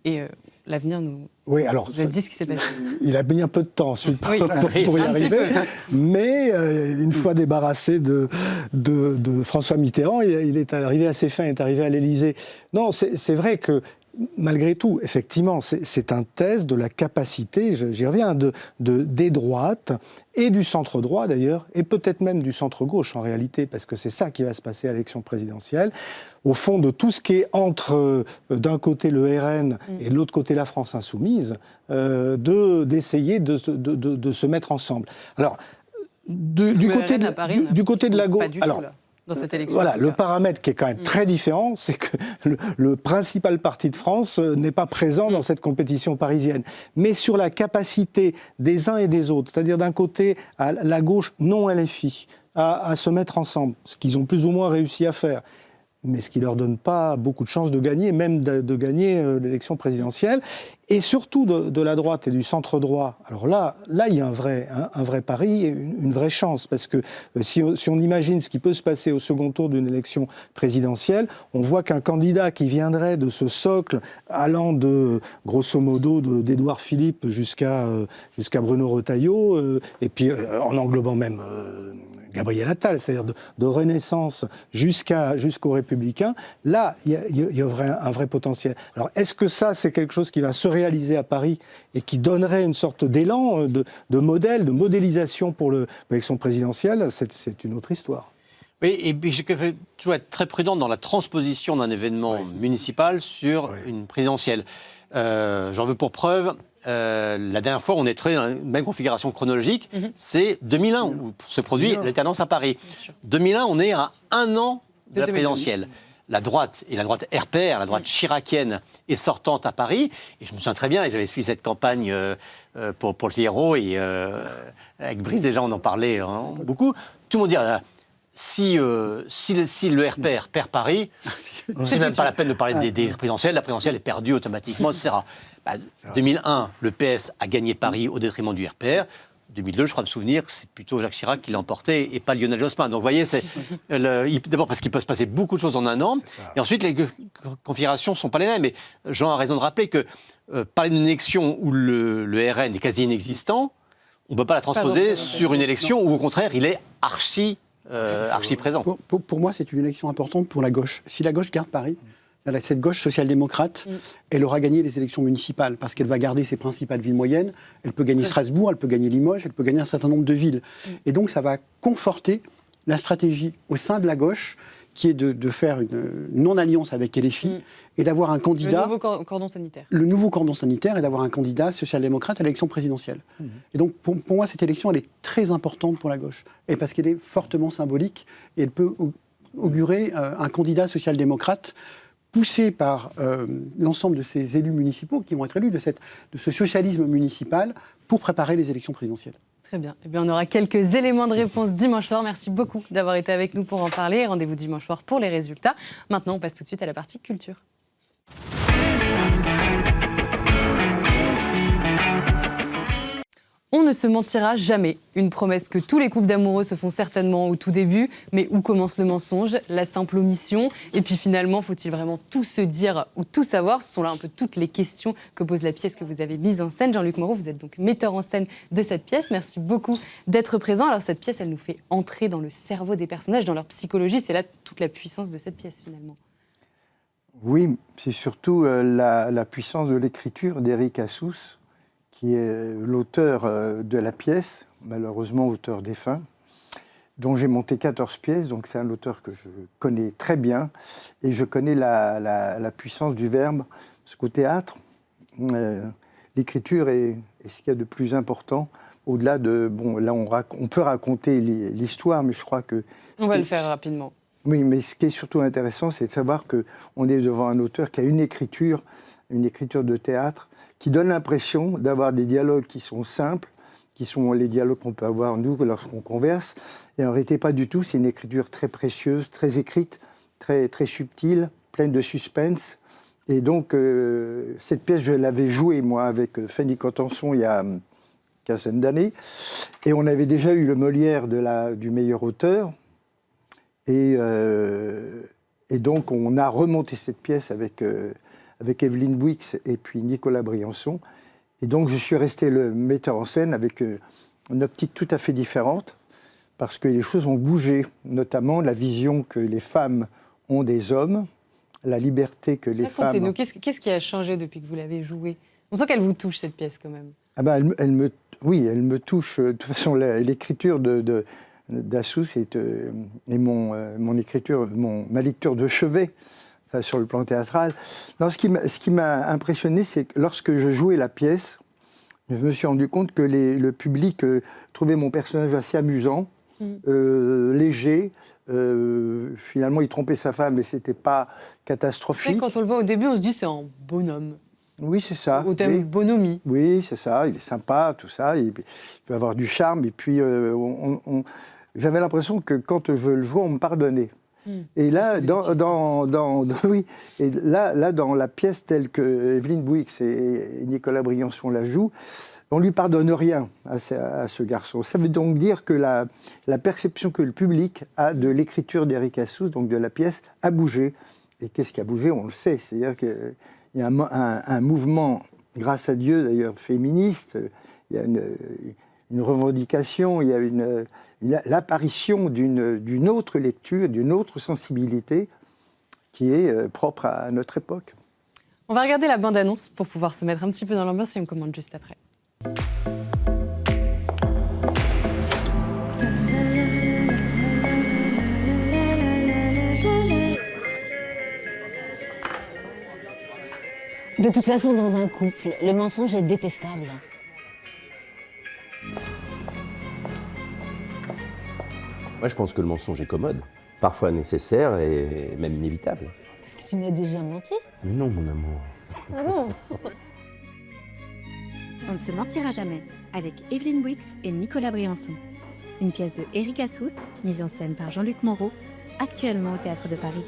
Et l'avenir nous a dit ce qui s'est passé. Il a mis un peu de temps ensuite pour y arriver. Mais une fois débarrassé de François Mitterrand, il est arrivé à ses fins, il est arrivé à l'Élysée. Non, c'est vrai que malgré tout, effectivement, c'est un test de la capacité, j'y reviens, des droites et du centre-droit d'ailleurs, et peut-être même du centre-gauche en réalité, parce que c'est ça qui va se passer à l'élection présidentielle, au fond de tout ce qui est entre, d'un côté le RN et de l'autre côté la France insoumise, d'essayer de se mettre ensemble. Alors, du côté de la gauche... Dans cette élection. Voilà, le paramètre qui est quand même très différent, c'est que le principal parti de France n'est pas présent dans cette compétition parisienne. Mais sur la capacité des uns et des autres, c'est-à-dire d'un côté, à la gauche non LFI, à se mettre ensemble, ce qu'ils ont plus ou moins réussi à faire, mais ce qui ne leur donne pas beaucoup de chances de gagner, même de gagner l'élection présidentielle, et surtout de la droite et du centre-droit. Alors là, il y a un vrai pari, une vraie chance, parce que si on imagine ce qui peut se passer au second tour d'une élection présidentielle, on voit qu'un candidat qui viendrait de ce socle allant de, grosso modo, d'Édouard Philippe jusqu'à Bruno Retailleau, et puis en englobant même... Gabriel Attal, c'est-à-dire de Renaissance jusqu'aux Républicains, là, il y a un vrai potentiel. Alors, est-ce que ça, c'est quelque chose qui va se réaliser à Paris et qui donnerait une sorte d'élan, de modèle, de modélisation pour l'élection présidentielle ? C'est une autre histoire. Oui, et puis je vais toujours être très prudent dans la transposition d'un événement municipal sur une présidentielle. J'en veux pour preuve, la dernière fois, on est très dans la même configuration chronologique, c'est 2001 où se produit l'alternance à Paris. 2001, on est à 1 an de la présidentielle. La droite, et la droite RPR, la droite chiracienne, est sortante à Paris. Et je me souviens très bien, et j'avais suivi cette campagne pour le Figaro, et avec Brice, déjà, on en parlait beaucoup. Tout le monde dit... Si le RPR perd Paris, c'est même pas la peine de parler des présidentielles. La présidentielle est perdue automatiquement, etc. 2001, le PS a gagné Paris au détriment du RPR. 2002, je crois me souvenir que c'est plutôt Jacques Chirac qui l'a emporté et pas Lionel Jospin. Donc vous voyez, d'abord parce qu'il peut se passer beaucoup de choses en un an, et ensuite les configurations ne sont pas les mêmes. Et Jean a raison de rappeler que parler d'une élection où le RN est quasi inexistant, on ne peut pas la transposer sur une élection où au contraire il est archi présent. Pour moi, c'est une élection importante pour la gauche. Si la gauche garde Paris, cette gauche social-démocrate, elle aura gagné les élections municipales parce qu'elle va garder ses principales villes moyennes. Elle peut gagner Strasbourg, elle peut gagner Limoges, elle peut gagner un certain nombre de villes. Et donc, ça va conforter la stratégie au sein de la gauche qui est de faire une non-alliance avec LFI et d'avoir un candidat... Le nouveau cordon sanitaire. Le nouveau cordon sanitaire et d'avoir un candidat social-démocrate à l'élection présidentielle. Et donc, pour moi, cette élection, elle est très importante pour la gauche. Et parce qu'elle est fortement symbolique et elle peut augurer un candidat social-démocrate poussé par l'ensemble de ces élus municipaux qui vont être élus de ce socialisme municipal pour préparer les élections présidentielles. Très bien. Eh bien, on aura quelques éléments de réponse dimanche soir. Merci beaucoup d'avoir été avec nous pour en parler. Rendez-vous dimanche soir pour les résultats. Maintenant, on passe tout de suite à la partie culture. On ne se mentira jamais. Une promesse que tous les couples d'amoureux se font certainement au tout début. Mais où commence le mensonge, la simple omission ? Et puis finalement, faut-il vraiment tout se dire ou tout savoir ? Ce sont là un peu toutes les questions que pose la pièce que vous avez mise en scène. Jean-Luc Moreau, vous êtes donc metteur en scène de cette pièce. Merci beaucoup d'être présent. Alors cette pièce, elle nous fait entrer dans le cerveau des personnages, dans leur psychologie. C'est là toute la puissance de cette pièce finalement. Oui, c'est surtout la puissance de l'écriture d'Éric Assous, qui est l'auteur de la pièce, malheureusement auteur défunt, dont j'ai monté 14 pièces. Donc c'est un auteur que je connais très bien, et je connais la puissance du verbe. Parce qu'au théâtre, l'écriture est ce qu'il y a de plus important. Au-delà de... Bon, là, on peut raconter l'histoire, mais je crois que... On va le faire rapidement. Oui, mais ce qui est surtout intéressant, c'est de savoir qu'on est devant un auteur qui a une écriture de théâtre, qui donne l'impression d'avoir des dialogues qui sont simples, qui sont les dialogues qu'on peut avoir, nous, lorsqu'on converse. Et en réalité, pas du tout. C'est une écriture très précieuse, très écrite, très, très subtile, pleine de suspense. Et donc, cette pièce, je l'avais jouée, moi, avec Fanny Contenson, il y a une quinzaine d'années. Et on avait déjà eu le Molière du meilleur auteur. Et donc, on a remonté cette pièce avec Evelyne Bouix et puis Nicolas Briançon. Et donc, je suis resté le metteur en scène avec une optique tout à fait différente, parce que les choses ont bougé, notamment la vision que les femmes ont des hommes, la liberté que les femmes... Racontez-nous, qu'est-ce qui a changé depuis que vous l'avez jouée? On sent qu'elle vous touche, cette pièce, quand même. Ah ben, elle me touche. De toute façon, l'écriture d'Assous est ma lecture de chevet, enfin, sur le plan théâtral. Non, ce qui m'a impressionné, c'est que lorsque je jouais la pièce, je me suis rendu compte que le public trouvait mon personnage assez amusant, léger. Finalement, il trompait sa femme, mais c'était pas catastrophique. Quand on le voit au début, on se dit c'est un bonhomme. Oui, c'est ça. Au thème bonhomie. Oui, c'est ça. Il est sympa, tout ça. Il peut avoir du charme. Et puis, j'avais l'impression que quand je le jouais, on me pardonnait. Et là, dans la pièce telle que Evelyne Bouix et Nicolas Briançon la jouent, on ne lui pardonne rien à ce garçon. Ça veut donc dire que la perception que le public a de l'écriture d'Éric Assous, donc de la pièce, a bougé. Et qu'est-ce qui a bougé? On le sait. C'est-à-dire qu'il y a un mouvement, grâce à Dieu d'ailleurs, féministe. Il y a une revendication, il y a l'apparition d'une autre lecture, d'une autre sensibilité qui est propre à notre époque. On va regarder la bande-annonce pour pouvoir se mettre un petit peu dans l'ambiance et on commente juste après. De toute façon, dans un couple, le mensonge est détestable. Moi, je pense que le mensonge est commode, parfois nécessaire et même inévitable. Parce que tu m'as déjà menti. Mais non, mon amour. Ah bon? On ne se mentira jamais, avec Evelyne Bouix et Nicolas Briançon. Une pièce de Éric Assous, mise en scène par Jean-Luc Moreau, actuellement au Théâtre de Paris.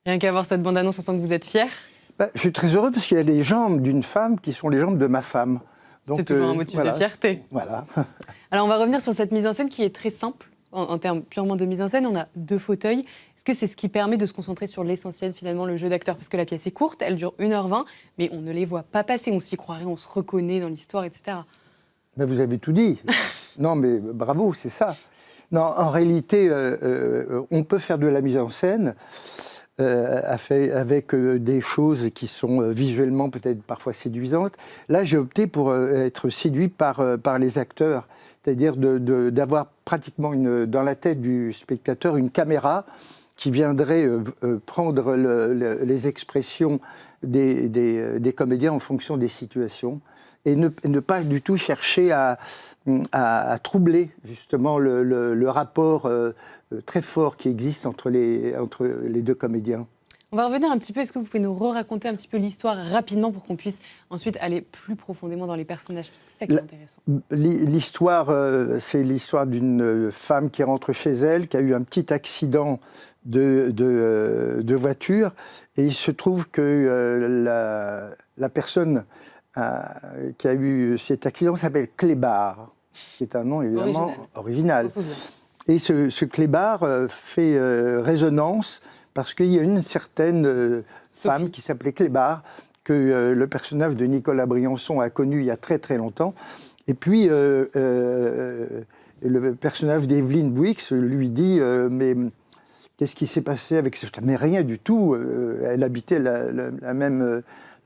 Rien qu'à voir cette bande-annonce, on sent que vous êtes fiers. Je suis très heureux parce qu'il y a les jambes d'une femme qui sont les jambes de ma femme. C'est toujours un motif de fierté. Voilà. Alors on va revenir sur cette mise en scène qui est très simple. En termes purement de mise en scène, on a 2 fauteuils. Est-ce que c'est ce qui permet de se concentrer sur l'essentiel, finalement, le jeu d'acteur? Parce que la pièce est courte, elle dure 1h20, mais on ne les voit pas passer. On s'y croirait, on se reconnaît dans l'histoire, etc. Ben vous avez tout dit. Non, mais bravo, c'est ça. Non, en réalité, on peut faire de la mise en scène avec des choses qui sont visuellement peut-être parfois séduisantes. Là, j'ai opté pour être séduit par les acteurs. C'est-à-dire d'avoir pratiquement dans la tête du spectateur une caméra qui viendrait prendre les expressions des comédiens en fonction des situations et ne pas du tout chercher à troubler justement le rapport très fort qui existe entre les 2 comédiens. On va revenir un petit peu, est-ce que vous pouvez nous raconter un petit peu l'histoire rapidement pour qu'on puisse ensuite aller plus profondément dans les personnages, parce que c'est ça qui est intéressant. L'histoire, c'est l'histoire d'une femme qui rentre chez elle, qui a eu un petit accident de voiture, et il se trouve que la personne qui a eu cet accident s'appelle Clébard, qui est un nom évidemment original. Et ce Clébard fait résonance parce qu'il y a une certaine femme qui s'appelait Clébard, que le personnage de Nicolas Briançon a connu il y a très très longtemps. Et puis le personnage d'Evelyne Bouix lui dit mais qu'est-ce qui s'est passé avec cette femme? Mais rien du tout. Elle habitait le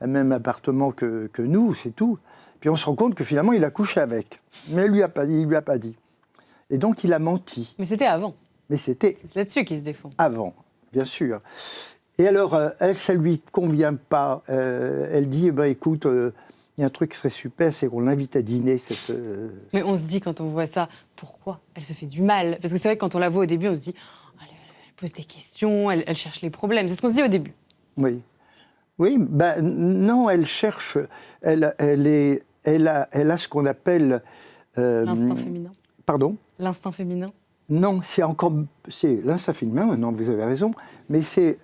même appartement que nous, c'est tout. Puis on se rend compte que finalement, il a couché avec. Mais il lui a pas dit. Et donc, il a menti. Mais c'était avant. Mais c'était C'est là-dessus qu'il se défend. avant, bien sûr. Et alors, elle, ça ne lui convient pas. Elle dit, écoute, il y a un truc qui serait super, c'est qu'on l'invite à dîner. Mais on se dit, quand on voit ça, pourquoi elle se fait du mal? Parce que c'est vrai que quand on la voit au début, on se dit, elle pose des questions, elle cherche les problèmes. C'est ce qu'on se dit au début. Oui. Oui, non, elle cherche, elle a ce qu'on appelle... L'instinct féminin. Pardon? L'instinct féminin. Non, c'est l'instinct féminin, non, vous avez raison, mais c'est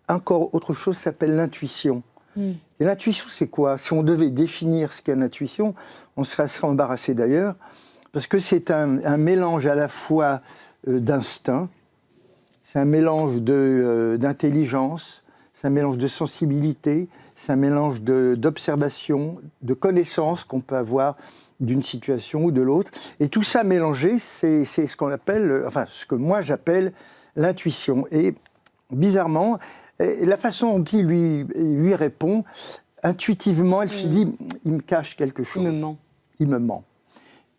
encore autre chose, ça s'appelle l'intuition. Et l'intuition, c'est quoi? Si on devait définir ce qu'est l'intuition, on serait assez embarrassé d'ailleurs, parce que c'est un mélange à la fois d'instinct, c'est un mélange d'intelligence, c'est un mélange de sensibilité, c'est un mélange d'observation, de connaissance qu'on peut avoir d'une situation ou de l'autre. Et tout ça mélangé, c'est ce qu'on appelle, ce que moi j'appelle l'intuition. Et bizarrement, la façon dont il lui répond, intuitivement, elle se dit, il me cache quelque chose. Il me ment. Il me ment.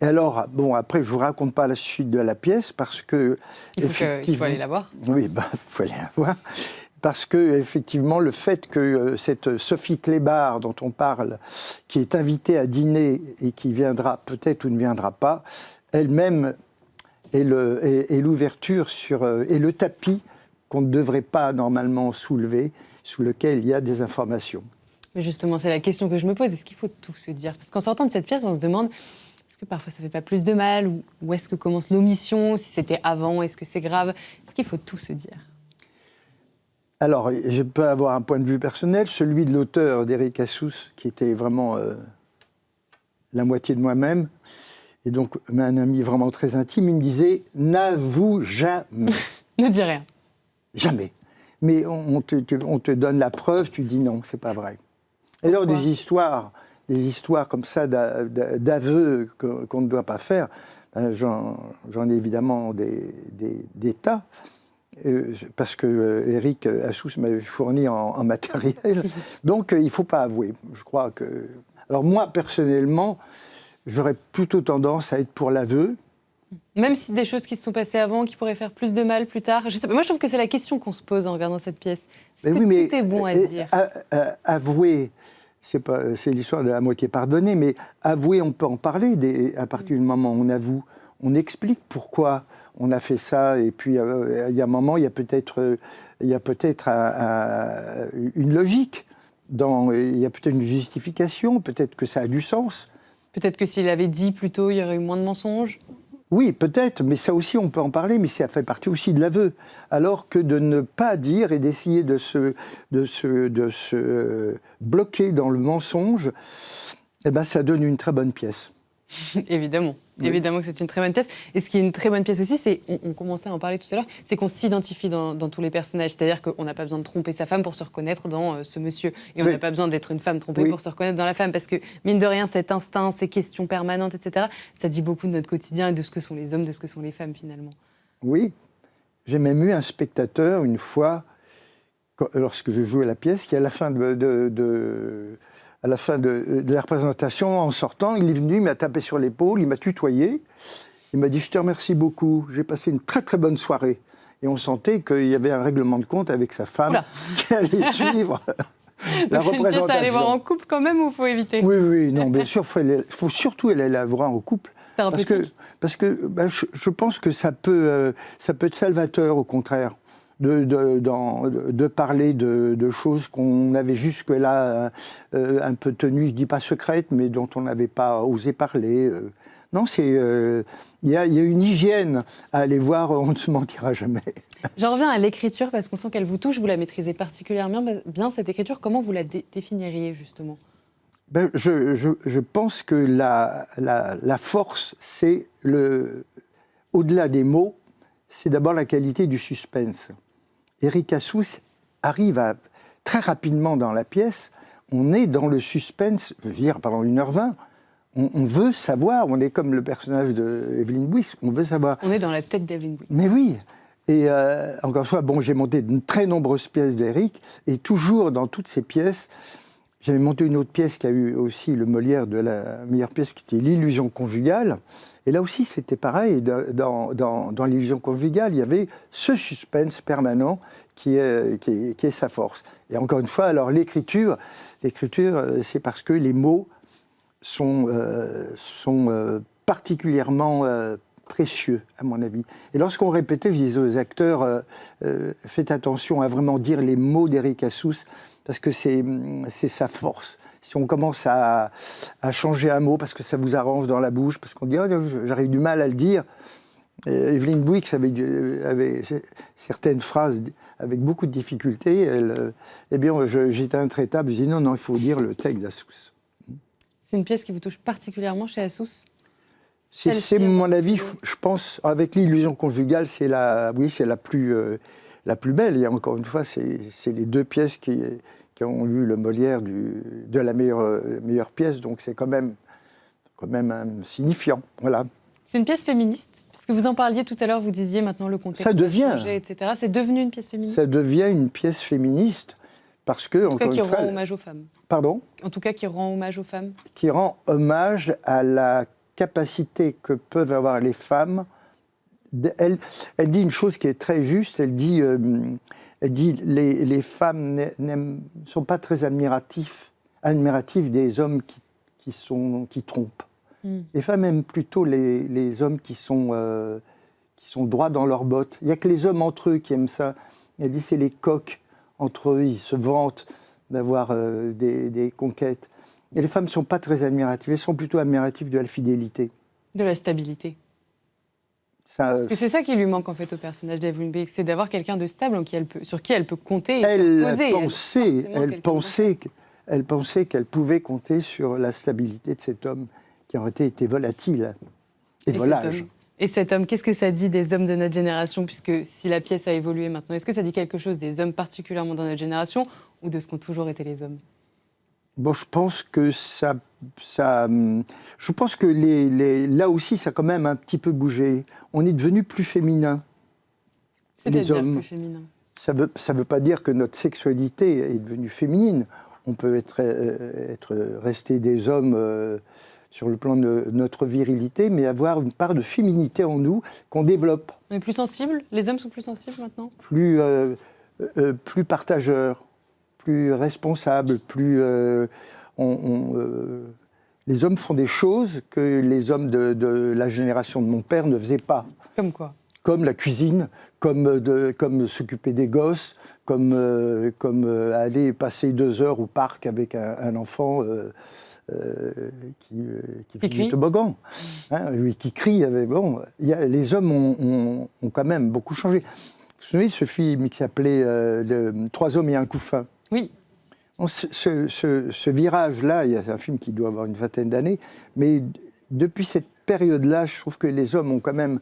Et alors, après, je ne vous raconte pas la suite de la pièce, parce que... Il faut aller la voir. Oui, il faut aller la voir. Parce que, effectivement, le fait que cette Sophie Clébard, dont on parle, qui est invitée à dîner et qui viendra peut-être ou ne viendra pas, elle-même est l'ouverture et le tapis qu'on ne devrait pas normalement soulever, sous lequel il y a des informations. Mais justement, c'est la question que je me pose. Est-ce qu'il faut tout se dire? Parce qu'en sortant de cette pièce, on se demande, est-ce que parfois ça ne fait pas plus de mal? Ou est-ce que commence l'omission? Si c'était avant, est-ce que c'est grave? Est-ce qu'il faut tout se dire? Alors, je peux avoir un point de vue personnel, celui de l'auteur d'Éric Assous, qui était vraiment la moitié de moi-même, et donc un ami vraiment très intime. Il me disait « N'avoue jamais ». Ne dis rien. Jamais. Mais on te donne la preuve, tu dis non, c'est pas vrai. Et alors des histoires comme ça d'aveux qu'on ne doit pas faire, j'en ai évidemment des tas. Parce que Éric Assous m'avait fourni en matériel. Donc, il ne faut pas avouer. Je crois que... Alors, moi, personnellement, j'aurais plutôt tendance à être pour l'aveu. Même si des choses qui se sont passées avant, qui pourraient faire plus de mal plus tard. Je sais pas, moi, je trouve que c'est la question qu'on se pose en regardant cette pièce. Est-ce que tout est bon à dire? Avouer, c'est l'histoire de la moitié pardonnée, mais avouer, on peut en parler à partir du moment où on avoue. On explique pourquoi on a fait ça, et puis il y a un moment, il y a peut-être une logique, il y a peut-être une justification, peut-être que ça a du sens. Peut-être que s'il avait dit plus tôt, il y aurait eu moins de mensonges. Oui, peut-être, mais ça aussi, on peut en parler, mais ça fait partie aussi de l'aveu. Alors que de ne pas dire et d'essayer de se bloquer dans le mensonge, eh ben, ça donne une très bonne pièce. Évidemment. Oui. Évidemment que c'est une très bonne pièce. Et ce qui est une très bonne pièce aussi, c'est, on commençait à en parler tout à l'heure, c'est qu'on s'identifie dans tous les personnages. C'est-à-dire qu'on n'a pas besoin de tromper sa femme pour se reconnaître dans ce monsieur. Et on n'a pas besoin d'être une femme trompée pour se reconnaître dans la femme. Parce que, mine de rien, cet instinct, ces questions permanentes, etc., ça dit beaucoup de notre quotidien et de ce que sont les hommes, de ce que sont les femmes, finalement. Oui. J'ai même eu un spectateur, une fois, lorsque je jouais la pièce, qui, à la fin à la fin de la représentation, en sortant, il est venu, il m'a tapé sur l'épaule, il m'a tutoyé. Il m'a dit « Je te remercie beaucoup, j'ai passé une très très bonne soirée ». Et on sentait qu'il y avait un règlement de compte avec sa femme qui allait suivre la représentation. Donc c'est une pièce à aller voir en couple quand même, ou il faut éviter? Oui, non, bien sûr, il faut surtout aller la voir en couple. Parce que je pense que ça peut être salvateur, au contraire. De parler de choses qu'on avait jusque-là un peu tenues, je ne dis pas secrètes, mais dont on n'avait pas osé parler. Non, il y a une hygiène à aller voir, on ne se mentira jamais. J'en reviens à l'écriture, parce qu'on sent qu'elle vous touche, vous la maîtrisez particulièrement bien, cette écriture. Comment vous la définiriez, justement? Je pense que la force, c'est au-delà des mots, c'est d'abord la qualité du suspense. Éric Assous arrive très rapidement dans la pièce, on est dans le suspense, je veux dire, pendant 1h20, on veut savoir, on est comme le personnage d'Evelyn Wisk, on veut savoir. On est dans la tête d'Evelyn Wisk. Mais oui, Et encore une fois, bon, j'ai monté de très nombreuses pièces d'Éric, et toujours dans toutes ces pièces, j'avais monté une autre pièce qui a eu aussi le Molière de la meilleure pièce, qui était l'illusion conjugale. Et là aussi, c'était pareil. Dans l'illusion conjugale, il y avait ce suspense permanent qui est sa force. Et encore une fois, alors l'écriture, c'est parce que les mots sont particulièrement précieux, à mon avis. Et lorsqu'on répétait, je disais aux acteurs, faites attention à vraiment dire les mots d'Éric Assous, parce que c'est sa force. Si on commence à changer un mot parce que ça vous arrange dans la bouche, parce qu'on dit oh, j'arrive du mal à le dire. Evelyn Bouyx avait certaines phrases avec beaucoup de difficultés. Eh bien, j'étais intraitable. Je dis non, il faut dire le texte d'Assous. C'est une pièce qui vous touche particulièrement chez Assous? C'est mon avis, je pense, avec l'illusion conjugale, c'est la plus belle. Et encore une fois, c'est les deux pièces qui ont eu le Molière de la meilleure pièce, donc c'est quand même signifiant. Voilà. C'est une pièce féministe, puisque vous en parliez tout à l'heure, vous disiez maintenant le contexte a changé, etc. C'est devenu une pièce féministe? Ça devient une pièce féministe, parce que, en tout cas, qui rend hommage aux femmes. Pardon? En tout cas, qui rend hommage aux femmes. Qui rend hommage à la capacité que peuvent avoir les femmes. Elle dit une chose qui est très juste, elle dit les femmes ne sont pas très admiratives des hommes qui trompent. Les femmes aiment plutôt les hommes qui sont droits dans leurs bottes. Il n'y a que les hommes entre eux qui aiment ça. Elle dit c'est les coqs entre eux, ils se vantent d'avoir des conquêtes. Et les femmes ne sont pas très admiratives, elles sont plutôt admiratives de la fidélité. De la stabilité. Parce que c'est ça qui lui manque en fait au personnage d'Evelyn Bouyx, c'est d'avoir quelqu'un de stable sur qui elle peut compter et elle pensait qu'elle pouvait compter sur la stabilité de cet homme qui aurait été volatile et volage. Et cet homme, qu'est-ce que ça dit des hommes de notre génération, puisque si la pièce a évolué maintenant, est-ce que ça dit quelque chose des hommes particulièrement dans notre génération ou de ce qu'ont toujours été les hommes? Bon, je pense que je pense que là aussi, ça a quand même un petit peu bougé. On est devenu plus féminin. C'est-à-dire plus féminin. Ça veut pas dire que notre sexualité est devenue féminine. On peut être resté des hommes sur le plan de notre virilité, mais avoir une part de féminité en nous qu'on développe. On est plus sensibles? Les hommes sont plus sensibles maintenant? Plus partageurs, plus responsables, les hommes font des choses que les hommes de la génération de mon père ne faisaient pas. Comme quoi? Comme la cuisine, comme s'occuper des gosses, comme aller passer 2 heures au parc avec un enfant qui fait du toboggan, qui crie. Les hommes ont quand même beaucoup changé. Vous vous souvenez de ce film qui s'appelait 3 hommes et un couffin? Oui. Ce virage-là, c'est un film qui doit avoir une vingtaine d'années, mais depuis cette période-là, je trouve que les hommes ont quand même,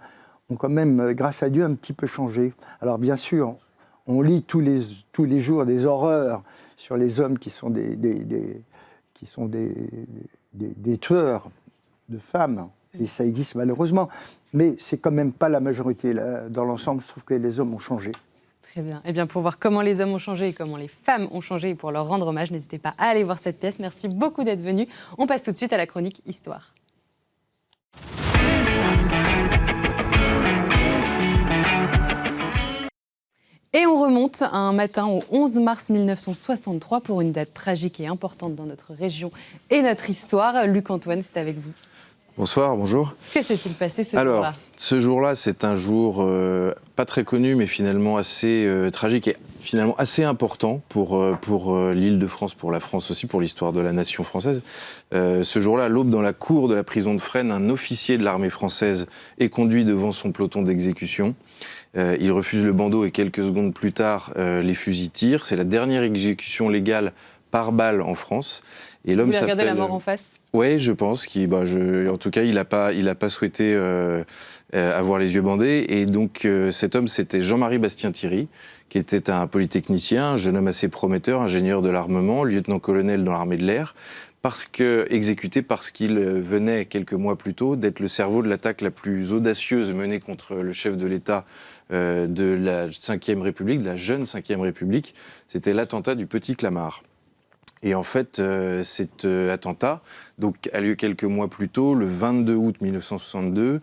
grâce à Dieu, un petit peu changé. Alors bien sûr, on lit tous les jours des horreurs sur les hommes qui sont des tueurs de femmes, et ça existe malheureusement, mais c'est quand même pas la majorité. Dans l'ensemble, je trouve que les hommes ont changé. Très bien. Eh bien, pour voir comment les hommes ont changé et comment les femmes ont changé et pour leur rendre hommage, n'hésitez pas à aller voir cette pièce. Merci beaucoup d'être venu. On passe tout de suite à la chronique Histoire. Et on remonte à un matin au 11 mars 1963 pour une date tragique et importante dans notre région et notre histoire. Luc-Antoine, c'est avec vous. Bonsoir, bonjour. Que s'est-il passé ce jour-là? Alors, ce jour-là, c'est un jour pas très connu, mais finalement assez tragique et finalement assez important pour l'Île-de-France, pour la France aussi, pour l'histoire de la nation française. Ce jour-là, à l'aube, dans la cour de la prison de Fresnes, un officier de l'armée française est conduit devant son peloton d'exécution. Il refuse le bandeau et quelques secondes plus tard, les fusils tirent. C'est la dernière exécution légale par balle en France. Et l'homme s'appelle... Vous avez regardé la mort en face? Oui, je pense. En tout cas, il n'a pas souhaité avoir les yeux bandés. Et donc, cet homme, c'était Jean-Marie Bastien-Thierry, qui était un polytechnicien, un jeune homme assez prometteur, ingénieur de l'armement, lieutenant-colonel dans l'armée de l'air, exécuté parce qu'il venait, quelques mois plus tôt, d'être le cerveau de l'attaque la plus audacieuse menée contre le chef de l'État de la 5e République, de la jeune 5e République, c'était l'attentat du Petit Clamart. Et en fait, cet attentat a lieu quelques mois plus tôt, le 22 août 1962.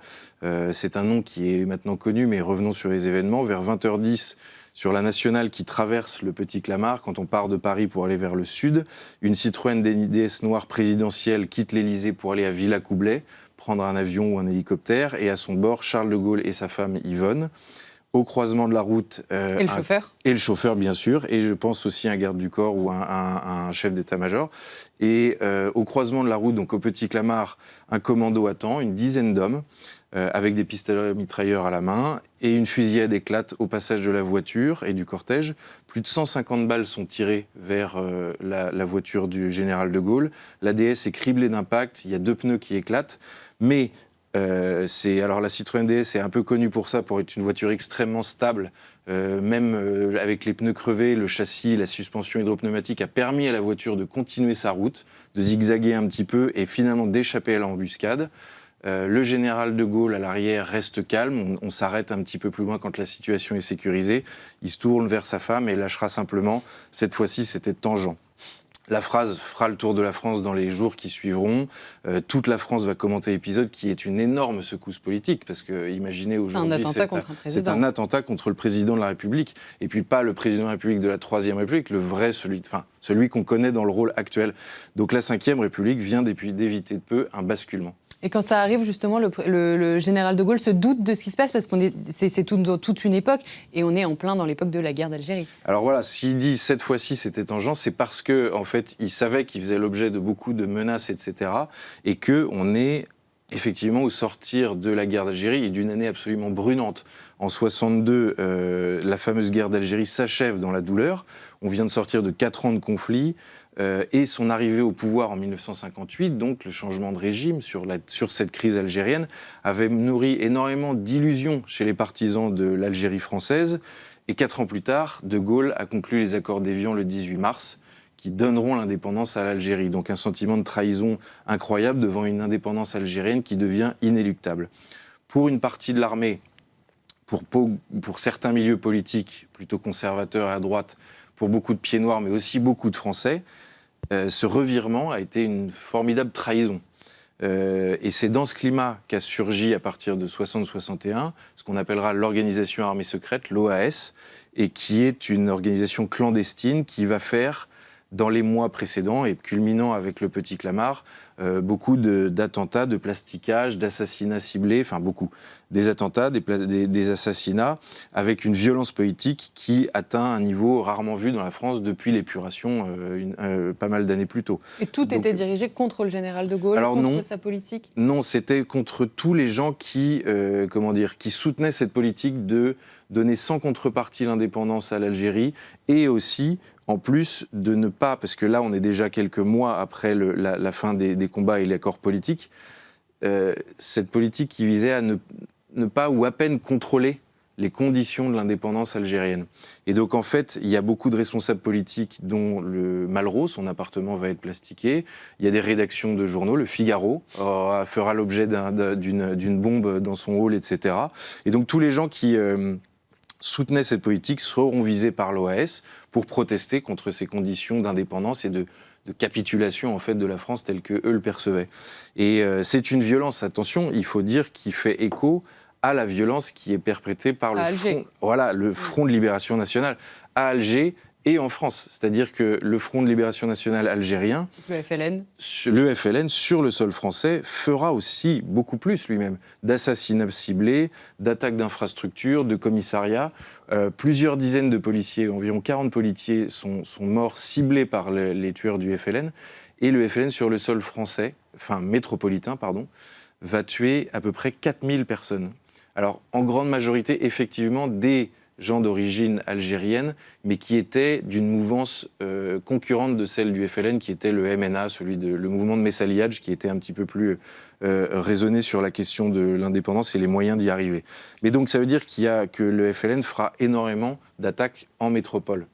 C'est un nom qui est maintenant connu, mais revenons sur les événements. Vers 20h10, sur la nationale qui traverse le Petit Clamart, quand on part de Paris pour aller vers le sud, une Citroën DS noire présidentielle quitte l'Élysée pour aller à Villacoublay, prendre un avion ou un hélicoptère, et à son bord, Charles de Gaulle et sa femme Yvonne. Au croisement de la route... et le chauffeur ? Et le chauffeur, bien sûr, et je pense aussi un garde du corps ou un chef d'état-major. Et au croisement de la route, donc au Petit Clamart, un commando attend, une dizaine d'hommes, avec des pistolets mitrailleurs à la main, et une fusillade éclate au passage de la voiture et du cortège. Plus de 150 balles sont tirées vers la voiture du général de Gaulle. La DS est criblée d'impacts, il y a 2 pneus qui éclatent, mais... alors la Citroën DS est un peu connue pour ça, pour être une voiture extrêmement stable, même avec les pneus crevés, le châssis, la suspension hydropneumatique a permis à la voiture de continuer sa route, de zigzaguer un petit peu et finalement d'échapper à l'embuscade. Le général de Gaulle à l'arrière reste calme, on s'arrête un petit peu plus loin quand la situation est sécurisée, il se tourne vers sa femme et lâchera simplement, cette fois-ci c'était tangent. La phrase fera le tour de la France dans les jours qui suivront. Toute la France va commenter l'épisode qui est une énorme secousse politique. Parce que, imaginez aujourd'hui... C'est un attentat contre un président. C'est un attentat contre le président de la République. Et puis pas le président de la République de la 3e République, le vrai, celui qu'on connaît dans le rôle actuel. Donc la 5e République vient d'éviter de peu un basculement. Et quand ça arrive, justement, le général de Gaulle se doute de ce qui se passe parce que c'est toute une époque et on est en plein dans l'époque de la guerre d'Algérie. Alors voilà, s'il dit cette fois-ci c'était tangent, c'est parce que en fait, il savait qu'il faisait l'objet de beaucoup de menaces, etc. Et qu'on est effectivement au sortir de la guerre d'Algérie et d'une année absolument brûlante. En 62, la fameuse guerre d'Algérie s'achève dans la douleur. On vient de sortir de 4 ans de conflit. Et son arrivée au pouvoir en 1958, donc le changement de régime sur cette crise algérienne, avait nourri énormément d'illusions chez les partisans de l'Algérie française. Et 4 ans plus tard, De Gaulle a conclu les accords d'Évian le 18 mars, qui donneront l'indépendance à l'Algérie. Donc un sentiment de trahison incroyable devant une indépendance algérienne qui devient inéluctable. Pour une partie de l'armée, pour certains milieux politiques plutôt conservateurs et à droite, pour beaucoup de pieds noirs, mais aussi beaucoup de Français, ce revirement a été une formidable trahison. Et c'est dans ce climat qu'a surgi à partir de 60-61 ce qu'on appellera l'Organisation Armée Secrète, l'OAS, et qui est une organisation clandestine qui va faire, dans les mois précédents, et culminant avec le Petit Clamart, beaucoup d'attentats, de plasticage, d'assassinats ciblés, enfin beaucoup. Des attentats, des assassinats, avec une violence politique qui atteint un niveau rarement vu dans la France depuis l'épuration, pas mal d'années plus tôt. Et tout était dirigé contre le général de Gaulle, contre sa politique ? Non, c'était contre tous les gens qui soutenaient cette politique de donner sans contrepartie l'indépendance à l'Algérie, et aussi, en plus, de ne pas, parce que là on est déjà quelques mois après la fin des combats et l'accord politique, cette politique qui visait à ne pas ou à peine contrôler les conditions de l'indépendance algérienne. Et donc en fait, il y a beaucoup de responsables politiques dont le Malraux, son appartement va être plastiqué, il y a des rédactions de journaux, le Figaro fera l'objet d'une bombe dans son hall, etc. Et donc tous les gens qui soutenaient cette politique seront visés par l'OAS pour protester contre ces conditions d'indépendance et de capitulation en fait de la France telle que eux le percevaient. Et c'est une violence, attention, il faut dire, qui fait écho à la violence qui est perpétrée par le Front de Libération Nationale à Alger et en France. C'est-à-dire que le Front de Libération Nationale algérien, le FLN sur le sol français, fera aussi beaucoup plus lui-même d'assassinats ciblés, d'attaques d'infrastructures, de commissariats. Plusieurs dizaines de policiers, environ 40 policiers sont morts ciblés par les tueurs du FLN. Et le FLN sur le sol français, métropolitain, va tuer à peu près 4000 personnes. Alors, en grande majorité, effectivement, des gens d'origine algérienne, mais qui étaient d'une mouvance concurrente de celle du FLN, qui était le MNA, le mouvement de Messaliadj, qui était un petit peu plus raisonné sur la question de l'indépendance et les moyens d'y arriver. Mais donc ça veut dire que le FLN fera énormément d'attaques en métropole.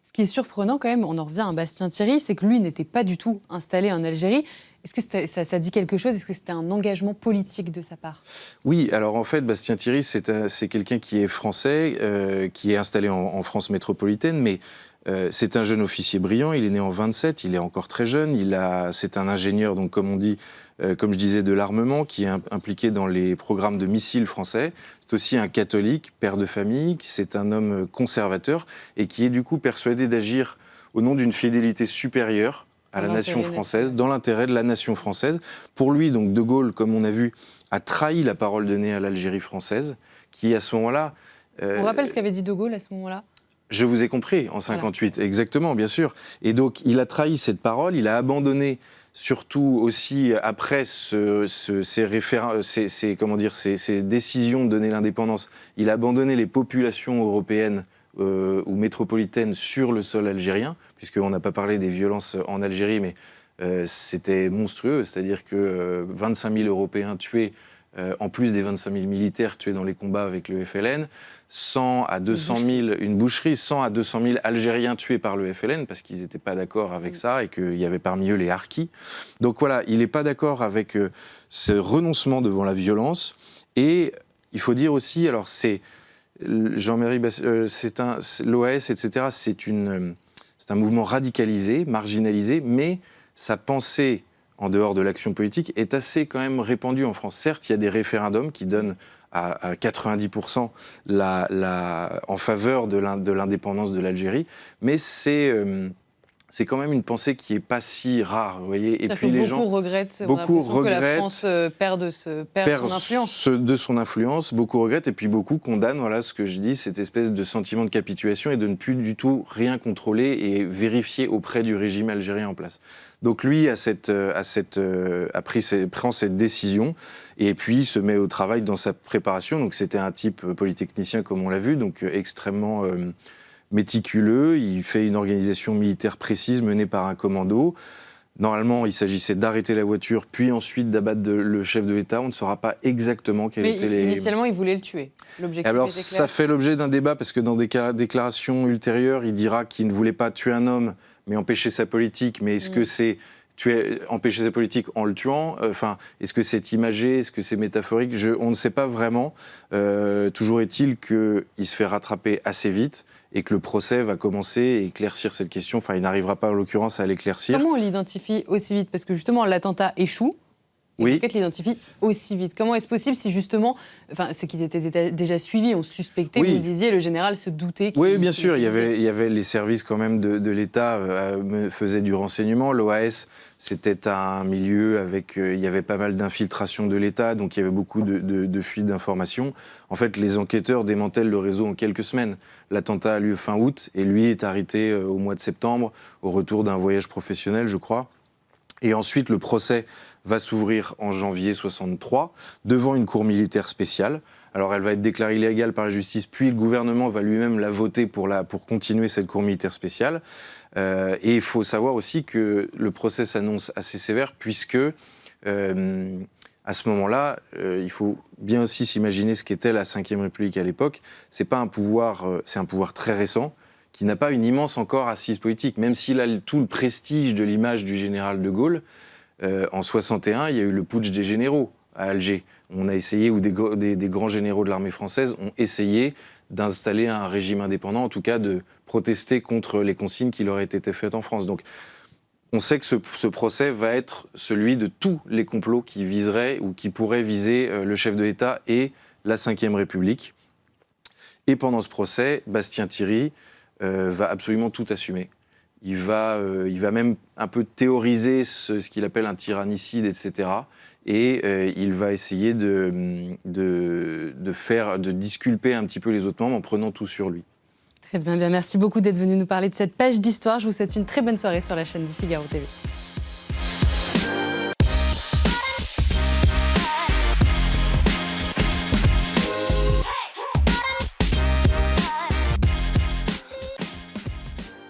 Ce qui est surprenant quand même, on en revient à Bastien Thierry, c'est que lui n'était pas du tout installé en Algérie. Est-ce que ça dit quelque chose? Est-ce que c'était un engagement politique de sa part? Oui, alors en fait, Bastien Thierry, c'est quelqu'un qui est français, qui est installé en France métropolitaine, mais c'est un jeune officier brillant, il est né en 27, il est encore très jeune, c'est un ingénieur, donc comme on dit, comme je disais, de l'armement, qui est impliqué dans les programmes de missiles français. C'est aussi un catholique, père de famille, c'est un homme conservateur et qui est du coup persuadé d'agir au nom d'une fidélité supérieure à la nation française, dans l'intérêt de la nation française. Pour lui, donc, De Gaulle, comme on a vu, a trahi la parole donnée à l'Algérie française, qui à ce moment-là... On rappelle ce qu'avait dit De Gaulle à ce moment-là? Je vous ai compris, en 58, voilà. Exactement, bien sûr. Et donc, il a trahi cette parole, il a abandonné, surtout aussi après ces décisions de donner l'indépendance, il a abandonné les populations européennes ou métropolitaines sur le sol algérien, puisqu'on n'a pas parlé des violences en Algérie, mais c'était monstrueux, c'est-à-dire que 25 000 Européens tués, en plus des 25 000 militaires tués dans les combats avec le FLN, 100 à 200 000, une boucherie, 100 à 200 000 Algériens tués par le FLN parce qu'ils n'étaient pas d'accord avec ça et qu'il y avait parmi eux les harkis. Donc voilà, il n'est pas d'accord avec ce renoncement devant la violence. Et il faut dire aussi, alors c'est Jean-Marie, l'OAS, etc., c'est un mouvement radicalisé, marginalisé, mais sa pensée en dehors de l'action politique est assez quand même répandue en France. Certes, il y a des référendums qui donnent à 90% en faveur de l'indépendance de l'Algérie, mais c'est quand même une pensée qui n'est pas si rare, vous voyez. Et puis les gens regrettent que la France perde son influence. De son influence, beaucoup regrettent, et puis beaucoup condamnent, voilà ce que je dis, cette espèce de sentiment de capitulation et de ne plus du tout rien contrôler et auprès du régime algérien en place. Donc lui prend cette décision et puis se met au travail dans sa préparation. Donc c'était un type polytechnicien comme on l'a vu, donc extrêmement méticuleux. Il fait une organisation militaire précise menée par un commando. Normalement, il s'agissait d'arrêter la voiture, puis ensuite d'abattre le chef de l'État. On ne saura pas exactement quels étaient les... Initialement, il voulait le tuer. L'objectif Alors, était clair. ça fait l'objet d'un débat, parce que dans des déclarations ultérieures, il dira qu'il ne voulait pas tuer un homme, mais empêcher sa politique. Mais est-ce que c'est empêcher sa politique en le tuant? Est-ce que c'est imagé? Est-ce que c'est métaphorique? On ne sait pas vraiment. Toujours est-il qu'il se fait rattraper assez vite et que le procès va commencer et éclaircir cette question. Enfin, il n'arrivera pas, en l'occurrence, à l'éclaircir. Comment on l'identifie aussi vite? Parce que justement, l'attentat échoue. Et l'enquête l'identifie aussi vite. Comment est-ce possible si justement, c'est qu'il était déjà suivi, on suspectait, vous le disiez, le général se doutait. Oui, bien sûr, il y avait les services quand même de l'État faisaient du renseignement. L'OAS, c'était un milieu avec, il y avait pas mal d'infiltration de l'État, donc il y avait beaucoup de fuites d'informations. En fait, les enquêteurs démantèlent le réseau en quelques semaines. L'attentat a lieu fin août et lui est arrêté au mois de septembre, au retour d'un voyage professionnel, je crois. Et ensuite, le procès va s'ouvrir en janvier 63 devant une cour militaire spéciale. Alors, elle va être déclarée illégale par la justice, puis le gouvernement va lui-même la voter pour continuer cette cour militaire spéciale. Et il faut savoir aussi que le procès s'annonce assez sévère, puisque à ce moment-là, il faut bien aussi s'imaginer ce qu'était la Ve République à l'époque. C'est un pouvoir très récent, qui n'a pas une immense encore assise politique, même s'il a tout le prestige de l'image du général de Gaulle. En 61, il y a eu le putsch des généraux à Alger. On a essayé, ou des grands généraux de l'armée française ont essayé d'installer un régime indépendant, en tout cas de protester contre les consignes qui leur auraient été faites en France. Donc, on sait que ce procès va être celui de tous les complots qui viseraient ou qui pourraient viser le chef de l'État et la Ve République. Et pendant ce procès, Bastien Thierry va absolument tout assumer. Il va même un peu théoriser ce qu'il appelle un tyrannicide, etc. Et il va essayer de disculper un petit peu les autres membres en prenant tout sur lui. Très bien, merci beaucoup d'être venu nous parler de cette page d'histoire. Je vous souhaite une très bonne soirée sur la chaîne du Figaro TV.